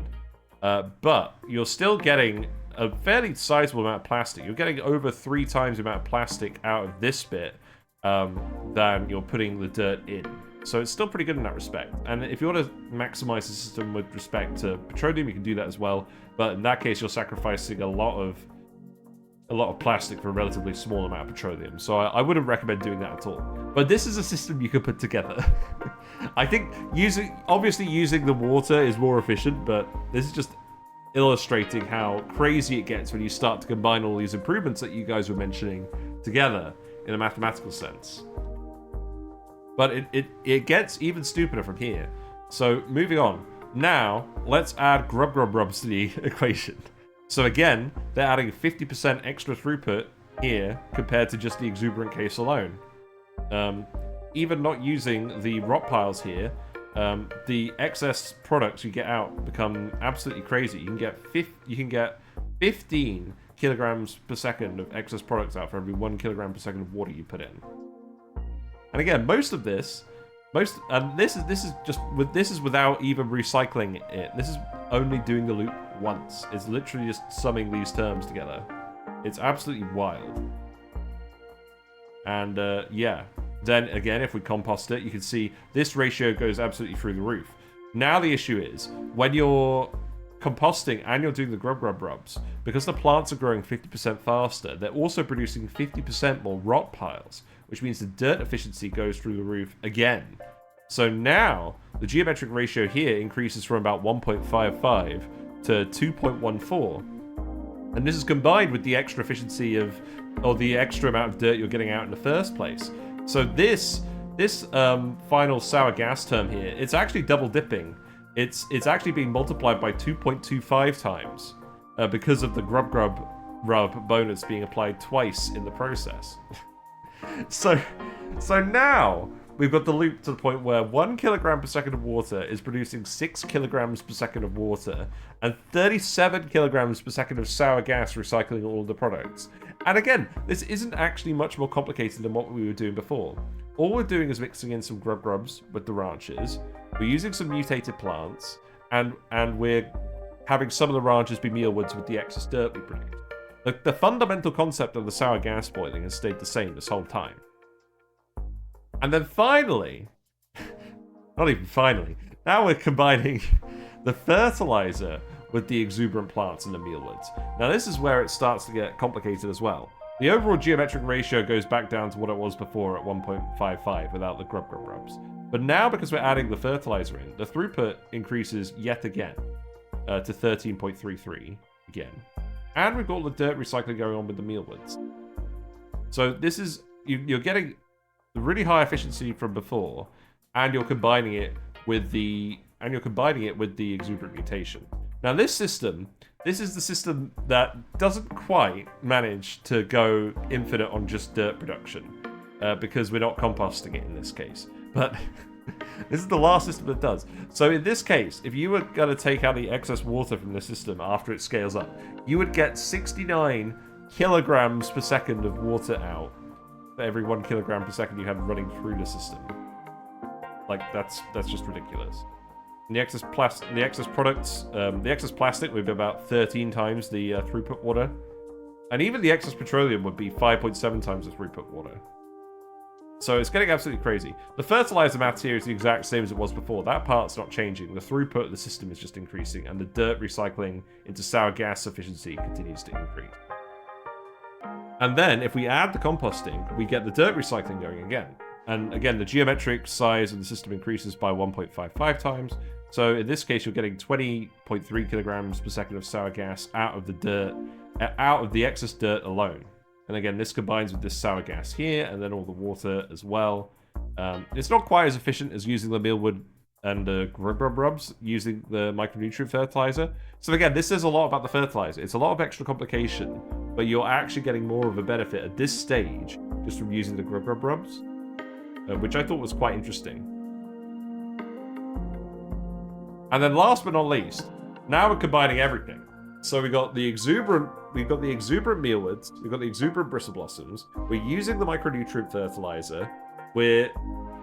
But you're still getting a fairly sizable amount of plastic. You're getting over 3 times the amount of plastic out of this bit than you're putting the dirt in. So it's still pretty good in that respect. And if you want to maximize the system with respect to petroleum, you can do that as well. But in that case, you're sacrificing a lot of plastic for a relatively small amount of petroleum. So I wouldn't recommend doing that at all. But this is a system you can put together. I think obviously using the water is more efficient, but this is just illustrating how crazy it gets when you start to combine all these improvements that you guys were mentioning together in a mathematical sense. But it gets even stupider from here. So moving on. Now, let's add Grubgrub Rubs to the equation. So again, they're adding 50% extra throughput here compared to just the exuberant case alone. Even not using the rock piles here, the excess products you get out become absolutely crazy. You can get 15 kilograms per second of excess products out for every 1 kilogram per second of water you put in. And again, this is without even recycling it. This is only doing the loop once. It's literally just summing these terms together. It's absolutely wild. And yeah, then again, if we compost it, you can see this ratio goes absolutely through the roof. Now the issue is, when you're composting and you're doing the Grubgrub Rubs, because the plants are growing 50% faster, they're also producing 50% more rot piles, which means the dirt efficiency goes through the roof again. So now, the geometric ratio here increases from about 1.55 to 2.14. And this is combined with the extra efficiency of, or the extra amount of dirt you're getting out in the first place. So this final sour gas term here, it's actually double dipping. It's actually being multiplied by 2.25 times because of the Grubgrub Rub bonus being applied twice in the process. So now we've got the loop to the point where 1 kilogram per second of water is producing 6 kilograms per second of water and 37 kilograms per second of sour gas recycling all of the products. And again, this isn't actually much more complicated than what we were doing before. All we're doing is mixing in some Grubgrubs with the ranches. We're using some mutated plants, and we're having some of the ranches be Mealwoods with the excess dirt we produce. The fundamental concept of the sour gas boiling has stayed the same this whole time. And then finally, not even finally, now we're combining the fertilizer with the exuberant plants and the Mealwoods. Now this is where it starts to get complicated as well. The overall geometric ratio goes back down to what it was before at 1.55 without the Grubgrub Rubs. But now, because we're adding the fertilizer in, the throughput increases yet again to 13.33 again. And we've got all the dirt recycling going on with the Mealwoods. So this is, you're getting the really high efficiency from before, and you're combining it with the exuberant mutation. Now this is the system that doesn't quite manage to go infinite on just dirt production, because we're not composting it in this case. But this is the last system that does. So in this case, if you were going to take out the excess water from the system after it scales up, you would get 69 kilograms per second of water out for every 1 kilogram per second you have running through the system. Like, that's just ridiculous. And the excess products, the excess plastic would be about 13 times the throughput water. And even the excess petroleum would be 5.7 times the throughput water. So it's getting absolutely crazy. The fertilizer math here is the exact same as it was before. That part's not changing. The throughput of the system is just increasing, and the dirt recycling into sour gas efficiency continues to increase. And then, if we add the composting, we get the dirt recycling going again. And again, the geometric size of the system increases by 1.55 times. So in this case, you're getting 20.3 kilograms per second of sour gas out of the dirt, out of the excess dirt alone. And again, this combines with this sour gas here, and then all the water as well. It's not quite as efficient as using the Mealwood and the Grubgrub Rubs using the micronutrient fertilizer. So again, this says a lot about the fertilizer. It's a lot of extra complication, but you're actually getting more of a benefit at this stage just from using the Grubgrub Rubs, which I thought was quite interesting. And then last but not least, now we're combining everything. So we got the exuberant Mealwoods, we've got the exuberant bristle blossoms, we're using the micronutrient fertilizer, we're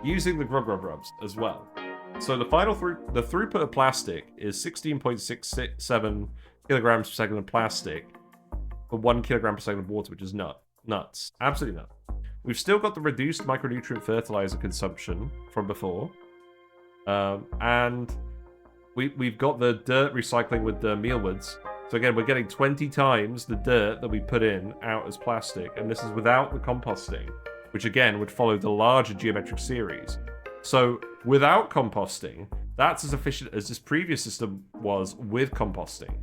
using the Grubgrub Rubs as well. So the final the throughput of plastic is 16.67 kilograms per second of plastic for 1 kilogram per second of water, which is nuts. Absolutely nuts. We've still got the reduced micronutrient fertilizer consumption from before. And we've got the dirt recycling with the Mealwoods. So again, we're getting 20 times the dirt that we put in out as plastic, and this is without the composting, which again would follow the larger geometric series. So without composting, that's as efficient as this previous system was with composting.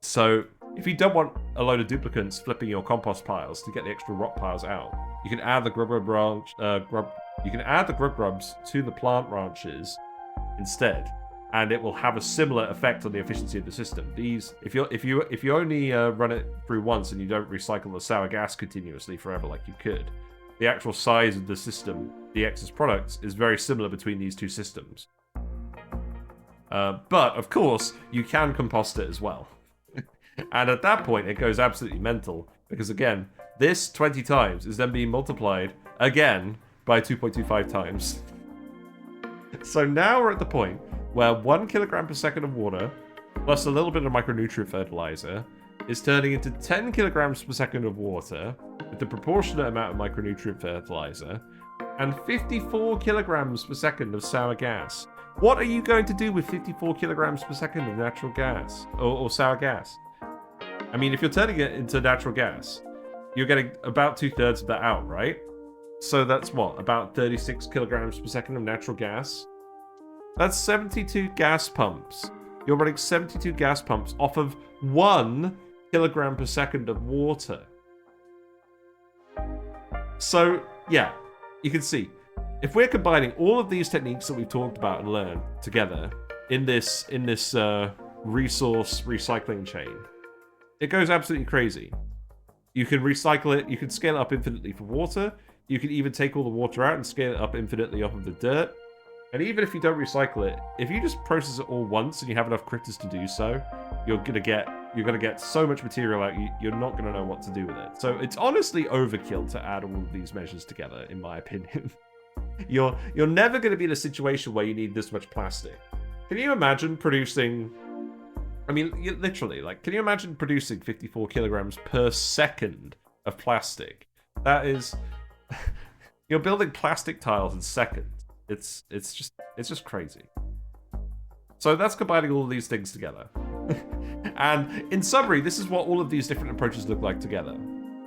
So if you don't want a load of duplicants flipping your compost piles to get the extra rot piles out, you can add the Grubgrub Rubs to the plant ranches instead, and it will have a similar effect on the efficiency of the system. These, if you only run it through once and you don't recycle the sour gas continuously forever like you could, the actual size of the system, the excess products, is very similar between these two systems. But of course, you can compost it as well. And at that point, it goes absolutely mental, because again, this 20 times is then being multiplied again by 2.25 times. So now we're at the point where 1 kilogram per second of water plus a little bit of micronutrient fertilizer is turning into 10 kilograms per second of water with the proportionate amount of micronutrient fertilizer and 54 kilograms per second of sour gas. What are you going to do with 54 kilograms per second of natural gas or sour gas? I mean, if you're turning it into natural gas, you're getting about 2/3 of that out, right? So that's what, about 36 kilograms per second of natural gas? That's 72 gas pumps. You're running 72 gas pumps off of 1 kilogram per second of water. So, yeah, you can see, if we're combining all of these techniques that we've talked about and learned together in this resource recycling chain, it goes absolutely crazy. You can recycle it, you can scale it up infinitely for water, you can even take all the water out and scale it up infinitely off of the dirt. And even if you don't recycle it, if you just process it all once and you have enough critters to do so, you're gonna get so much material out, you're not gonna know what to do with it. So it's honestly overkill to add all of these measures together, in my opinion. You're never gonna be in a situation where you need this much plastic. Can you imagine producing? I mean, literally, like, can you imagine producing 54 kilograms per second of plastic? That is, you're building plastic tiles in seconds. It's just crazy. So that's combining all of these things together. And in summary, this is what all of these different approaches look like together.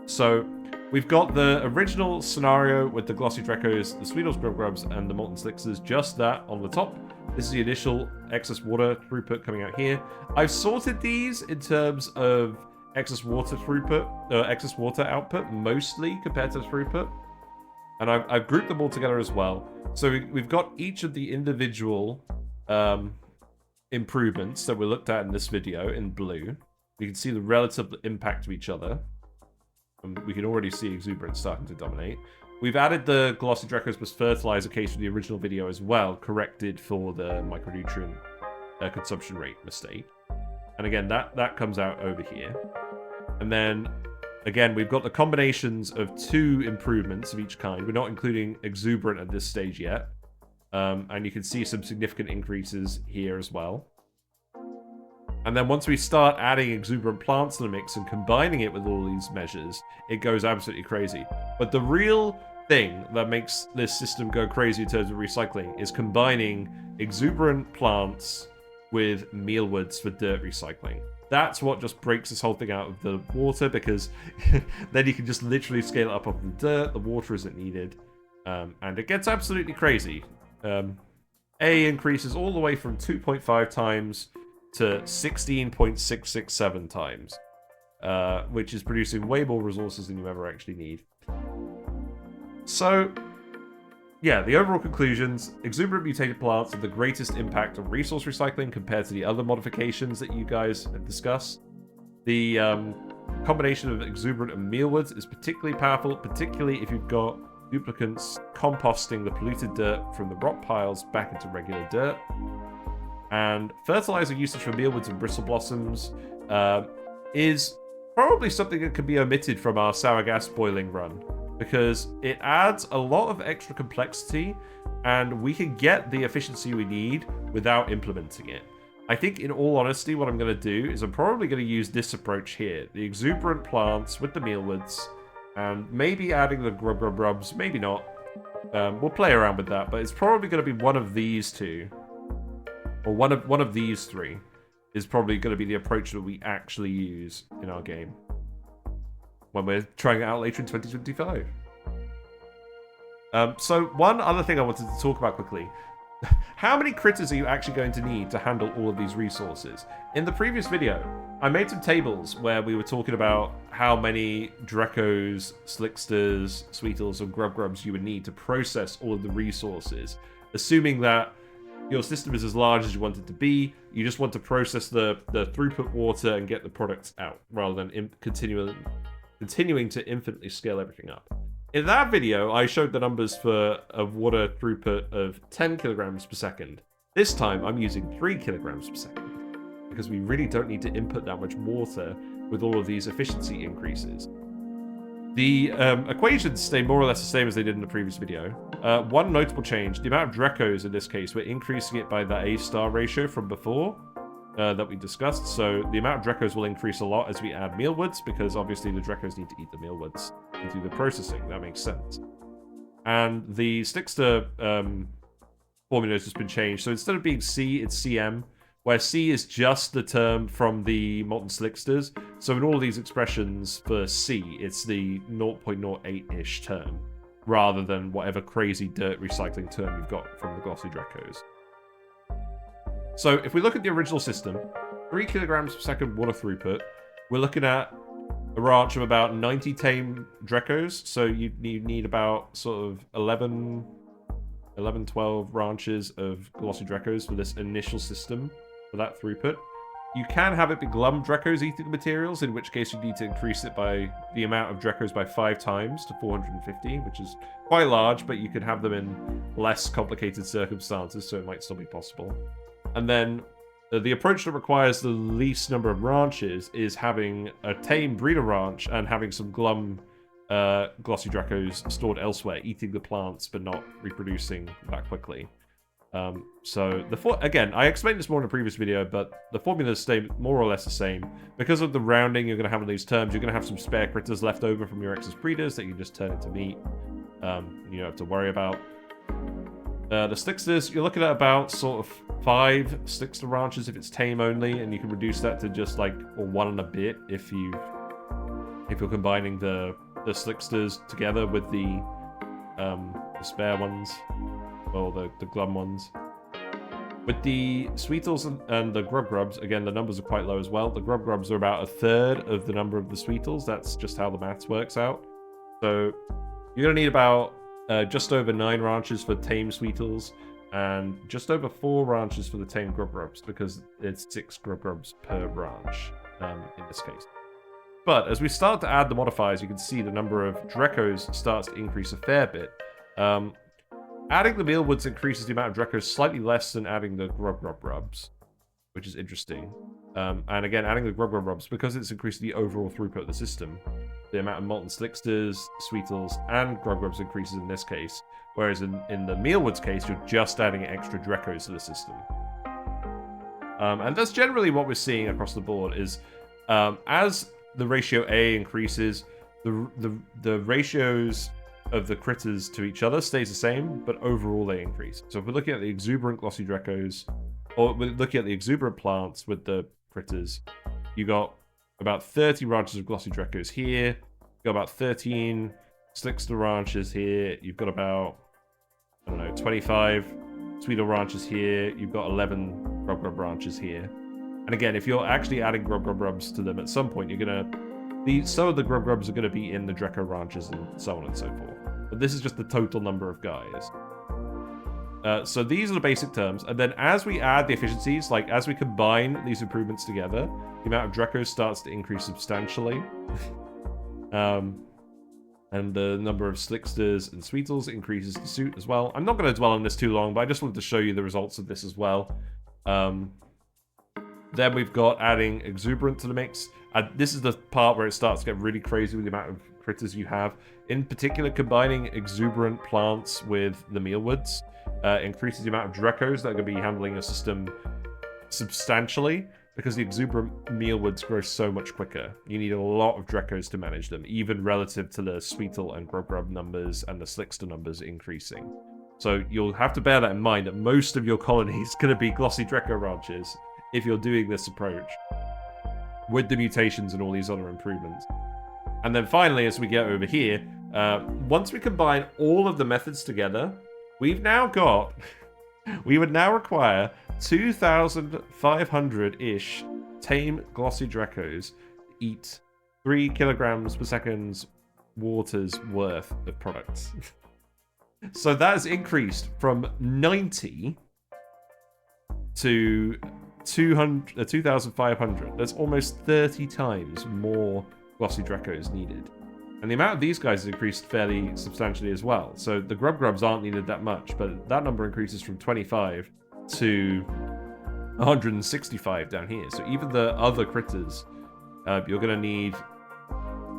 So we've got the original scenario with the Glossy Dreckos, the Sweetles, Grubgrubs, and the Molten Slicksters, just that on the top. This is the initial excess water throughput coming out here. I've sorted these in terms of excess water throughput, excess water output, mostly compared to the throughput. And I've grouped them all together as well. So we've got each of the individual improvements that we looked at in this video in blue. We can see the relative impact of each other. And we can already see Exuberant starting to dominate. We've added the Glossy Dreckos plus Fertiliser case from the original video as well, corrected for the micronutrient consumption rate mistake. And again, that comes out over here. And then, again, we've got the combinations of 2 improvements of each kind. We're not including Exuberant at this stage yet. And you can see some significant increases here as well. And then once we start adding exuberant plants to the mix and combining it with all these measures, it goes absolutely crazy. But the real thing that makes this system go crazy in terms of recycling is combining exuberant plants with mealwoods for dirt recycling. That's what just breaks this whole thing out of the water, because then you can just literally scale it up off the dirt, the water isn't needed, and it gets absolutely crazy. A increases all the way from 2.5 times to 16.667 times, which is producing way more resources than you ever actually need. So, yeah, the overall conclusions: exuberant mutated plants have the greatest impact on resource recycling compared to the other modifications that you guys have discussed. The combination of exuberant and mealwoods is particularly powerful, particularly if you've got duplicants composting the polluted dirt from the rock piles back into regular dirt. And fertilizer usage for mealwoods and bristle blossoms is probably something that could be omitted from our sour gas boiling run, because it adds a lot of extra complexity and we can get the efficiency we need without implementing it. I think, in all honesty, what I'm going to do is I'm probably going to use this approach here. The exuberant plants with the mealwoods, and maybe adding the Grubgrub Rubs, maybe not. We'll play around with that, but it's probably going to be one of these two. Or one of these 3 is probably going to be the approach that we actually use in our game when we're trying it out later in 2025. So one other thing I wanted to talk about quickly. How many critters are you actually going to need to handle all of these resources? In the previous video, I made some tables where we were talking about how many Dreckos, Slicksters, Sweetles, and Grubgrubs you would need to process all of the resources, assuming that your system is as large as you want it to be. You just want to process the throughput water and get the products out, rather than continuing to infinitely scale everything up. In that video, I showed the numbers for a water throughput of 10 kilograms per second. This time, I'm using 3 kilograms per second, because we really don't need to input that much water with all of these efficiency increases. The equations stay more or less the same as they did in the previous video. One notable change: the amount of Dreckos in this case, we're increasing it by the A-star ratio from before. that we discussed. So the amount of Dreckos will increase a lot as we add Mealwoods, because obviously the Dreckos need to eat the Mealwoods and do the processing. That makes sense. And the Stickster formula has just been changed. So instead of being C, it's CM, where C is just the term from the Molten Slicksters. So in all of these expressions for C, it's the 0.08-ish term, rather than whatever crazy dirt recycling term you've got from the Glossy Dreckos. So if we look at the original system, 3 kilograms per second water throughput, we're looking at a ranch of about 90 tame Dreckos. So you need about sort of 11, 12 ranches of Glossy Dreckos for this initial system for that throughput. You can have it be glum Dreckos eating the materials, in which case you need to increase it by the amount of Dreckos by 5 times to 450, which is quite large, but you could have them in less complicated circumstances, so it might still be possible. And then the approach that requires the least number of ranches is having a tame breeder ranch and having some glum Glossy Dreckos stored elsewhere, eating the plants but not reproducing that quickly. So, again, I explained this more in a previous video, but the formulas stay more or less the same. Because of the rounding you're going to have on these terms, you're going to have some spare critters left over from your excess breeders that you just turn into meat. You don't have to worry about. The Sticksters, you're looking at about sort of 5 Stickster ranches if it's tame only, and you can reduce that to just like 1 and a bit if you're combining the Slicksters together with the spare ones, or the glum ones. With the Sweetles and the Grubgrubs, again, the numbers are quite low as well. The Grubgrubs are about 1/3 of the number of the Sweetles. That's just how the maths works out. So you're going to need about just over 9 ranches for tame Sweetles, and just over 4 ranches for the tame Grubgrubs, because it's 6 Grubgrubs per ranch in this case. But as we start to add the modifiers, you can see the number of Dreckos starts to increase a fair bit. Adding the Mealwoods increases the amount of Dreckos slightly less than adding the Grubgrub Rubs, which is interesting. And again, adding the Grubgrub Rubs, because it's increasing the overall throughput of the system, the amount of Molten Slicksters, Sweetles, and Grubgrubs increases in this case. Whereas in the Mealwoods case, you're just adding extra Dreckos to the system. And that's generally what we're seeing across the board, is as the ratio A increases, the ratios of the critters to each other stays the same, but overall they increase. So if we're looking at the exuberant Glossy Dreckos, or we're looking at the exuberant plants with the critters, you got about 30 ranches of Glossy Dreckos here, you've got about 13 Slickster ranches here, you've got about, I don't know, 25 Sweetle ranches here, you've got 11 Grubgrub ranches here. And again, if you're actually adding Grubgrub Rubs to them at some point, you're gonna... some of the Grubgrubs are going to be in the Drecko ranches and so on and so forth. But this is just the total number of guys. So these are the basic terms. And then as we add the efficiencies, like as we combine these improvements together, the amount of Dreckos starts to increase substantially. And the number of Slicksters and Sweetles increases to suit as well. I'm not going to dwell on this too long, but I just wanted to show you the results of this as well. Then we've got adding Exuberant to the mix. This is the part where it starts to get really crazy with the amount of critters you have. In particular, combining Exuberant plants with the Mealwoods increases the amount of Dreckos that are going to be handling your system substantially, because the Exuberant Mealwoods grow so much quicker. You need a lot of Dreckos to manage them, even relative to the Sweetle and Grubgrub numbers and the Slickster numbers increasing. So you'll have to bear that in mind, that most of your colony is going to be Glossy Drecko ranches if you're doing this approach, with the mutations and all these other improvements. And then finally, as we get over here, once we combine all of the methods together, we've now got... we would now require 2,500-ish tame Glossy Dreckos to eat 3 kilograms per second water's worth of products. So that has increased from 90 to 2,500. That's almost 30 times more Glossy Dreckos needed. And the amount of these guys has increased fairly substantially as well. So the Grubgrubs aren't needed that much, but that number increases from 25 to 165 down here. So even the other critters, you're going to need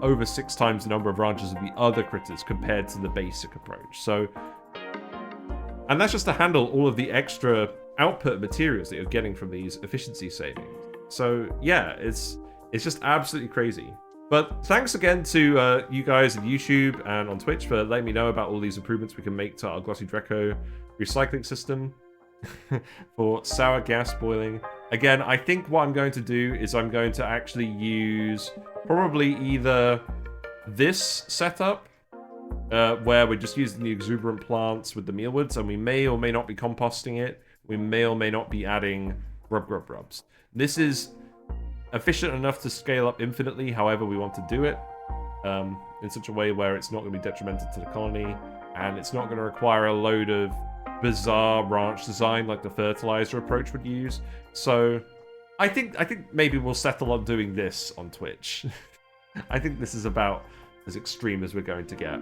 over 6 times the number of branches of the other critters compared to the basic approach. So, and that's just to handle all of the extra output materials that you're getting from these efficiency savings. So yeah, it's just absolutely crazy. But thanks again to you guys on YouTube and on Twitch for letting me know about all these improvements we can make to our Glossy Drecko recycling system for sour gas boiling. Again, I think what I'm going to do is I'm going to actually use probably either this setup, where we're just using the exuberant plants with the Mealwoods, and we may or may not be composting it. We may or may not be adding Grubgrub Rubs. This is efficient enough to scale up infinitely however we want to do it, in such a way where it's not going to be detrimental to the colony, and it's not going to require a load of bizarre ranch design like the fertilizer approach would use. So I think maybe we'll settle on doing this on Twitch. I think this is about as extreme as we're going to get.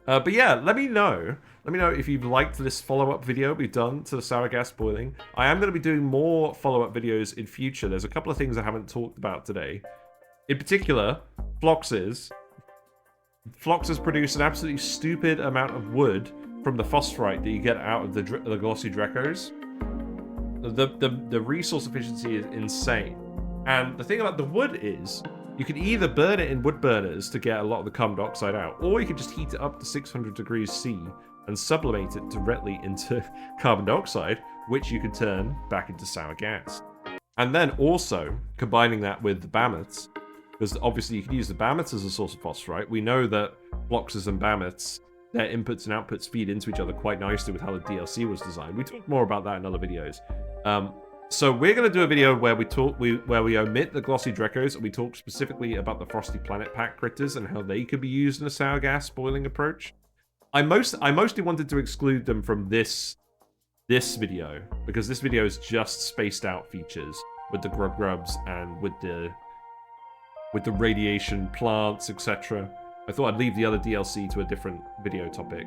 But yeah, let me know if you've liked this follow-up video we've done to the sour gas boiling. I am going to be doing more follow-up videos in future. There's a couple of things I haven't talked about today. In particular, Floxes. Floxes produce an absolutely stupid amount of wood from the phosphorite that you get out of the Glossy Dreckos. The resource efficiency is insane. And the thing about the wood is, you can either burn it in wood burners to get a lot of the carbon dioxide out, or you can just heat it up to 600 degrees C and sublimate it directly into carbon dioxide, which you can turn back into sour gas. And then also combining that with the bammets, because obviously you can use the bammets as a source of phosphorite. We know that Floxes and bammets, their inputs and outputs feed into each other quite nicely with how the DLC was designed. We talk more about that in other videos. So we're going to do a video where we omit the Glossy Dreckos, and we talk specifically about the Frosty Planet Pack critters and how they could be used in a sour gas boiling approach. I mostly wanted to exclude them from this video, because this video is just spaced out features with the Grubgrubs and with the radiation plants, etc. I thought I'd leave the other DLC to a different video topic.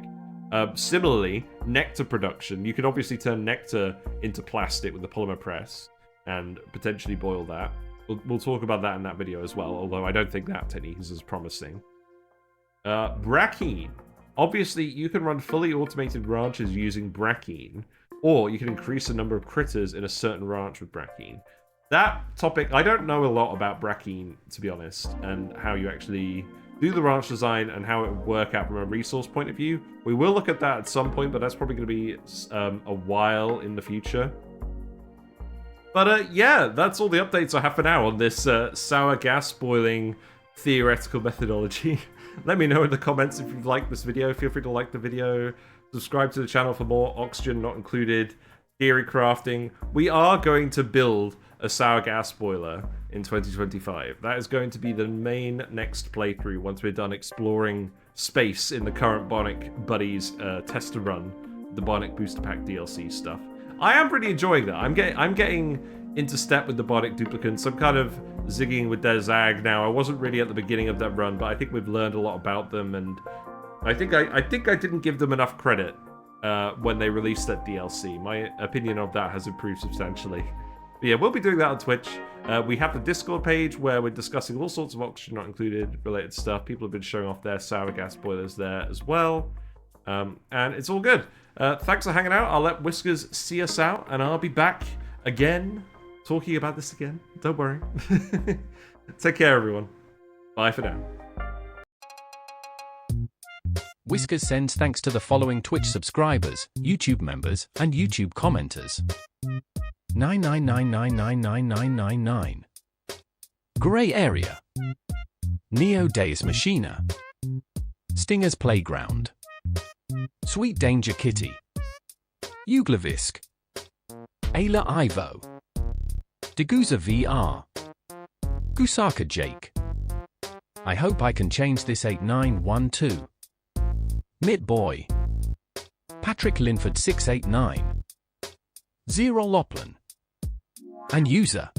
Similarly, nectar production. You can obviously turn nectar into plastic with the polymer press and potentially boil that. We'll talk about that in that video as well, although I don't think that technique is as promising. Brackine. Obviously, you can run fully automated ranches using brackine, or you can increase the number of critters in a certain ranch with brackine. That topic, I don't know a lot about brackine, to be honest, and how you actually do the ranch design and how it would work out from a resource point of view. We will look at that at some point, but that's probably going to be a while in the future. But yeah, that's all the updates I have for now on this sour gas boiling theoretical methodology. Let me know in the comments if you've liked this video. Feel free to like the video. Subscribe to the channel for more oxygen not included theory crafting. We are going to build a sour gas boiler in 2025. That is going to be the main next playthrough once we're done exploring space in the current Bionic Buddies tester run, the Bionic Booster Pack DLC stuff. I am pretty enjoying that. I'm getting into step with the Bionic Duplicants. I'm kind of zigging with their zag now. I wasn't really at the beginning of that run, but I think we've learned a lot about them, and I think I didn't give them enough credit when they released that DLC. My opinion of that has improved substantially. But yeah, we'll be doing that on Twitch. We have the Discord page where we're discussing all sorts of oxygen not included related stuff. People have been showing off their sour gas boilers there as well. And it's all good. Thanks for hanging out. I'll let Whiskers see us out, and I'll be back again talking about this again. Don't worry. Take care, everyone. Bye for now. Whiskers sends thanks to the following Twitch subscribers, YouTube members, and YouTube commenters. 999999999. Grey Area. Neo Deus Machina. Stinger's Playground. Sweet Danger Kitty. Uglavisk. Ayla Ivo. Deguza VR. Gusaka Jake. I hope I can change this 8912. Mitt Boy. Patrick Linford 689. Zero Loplan. And User.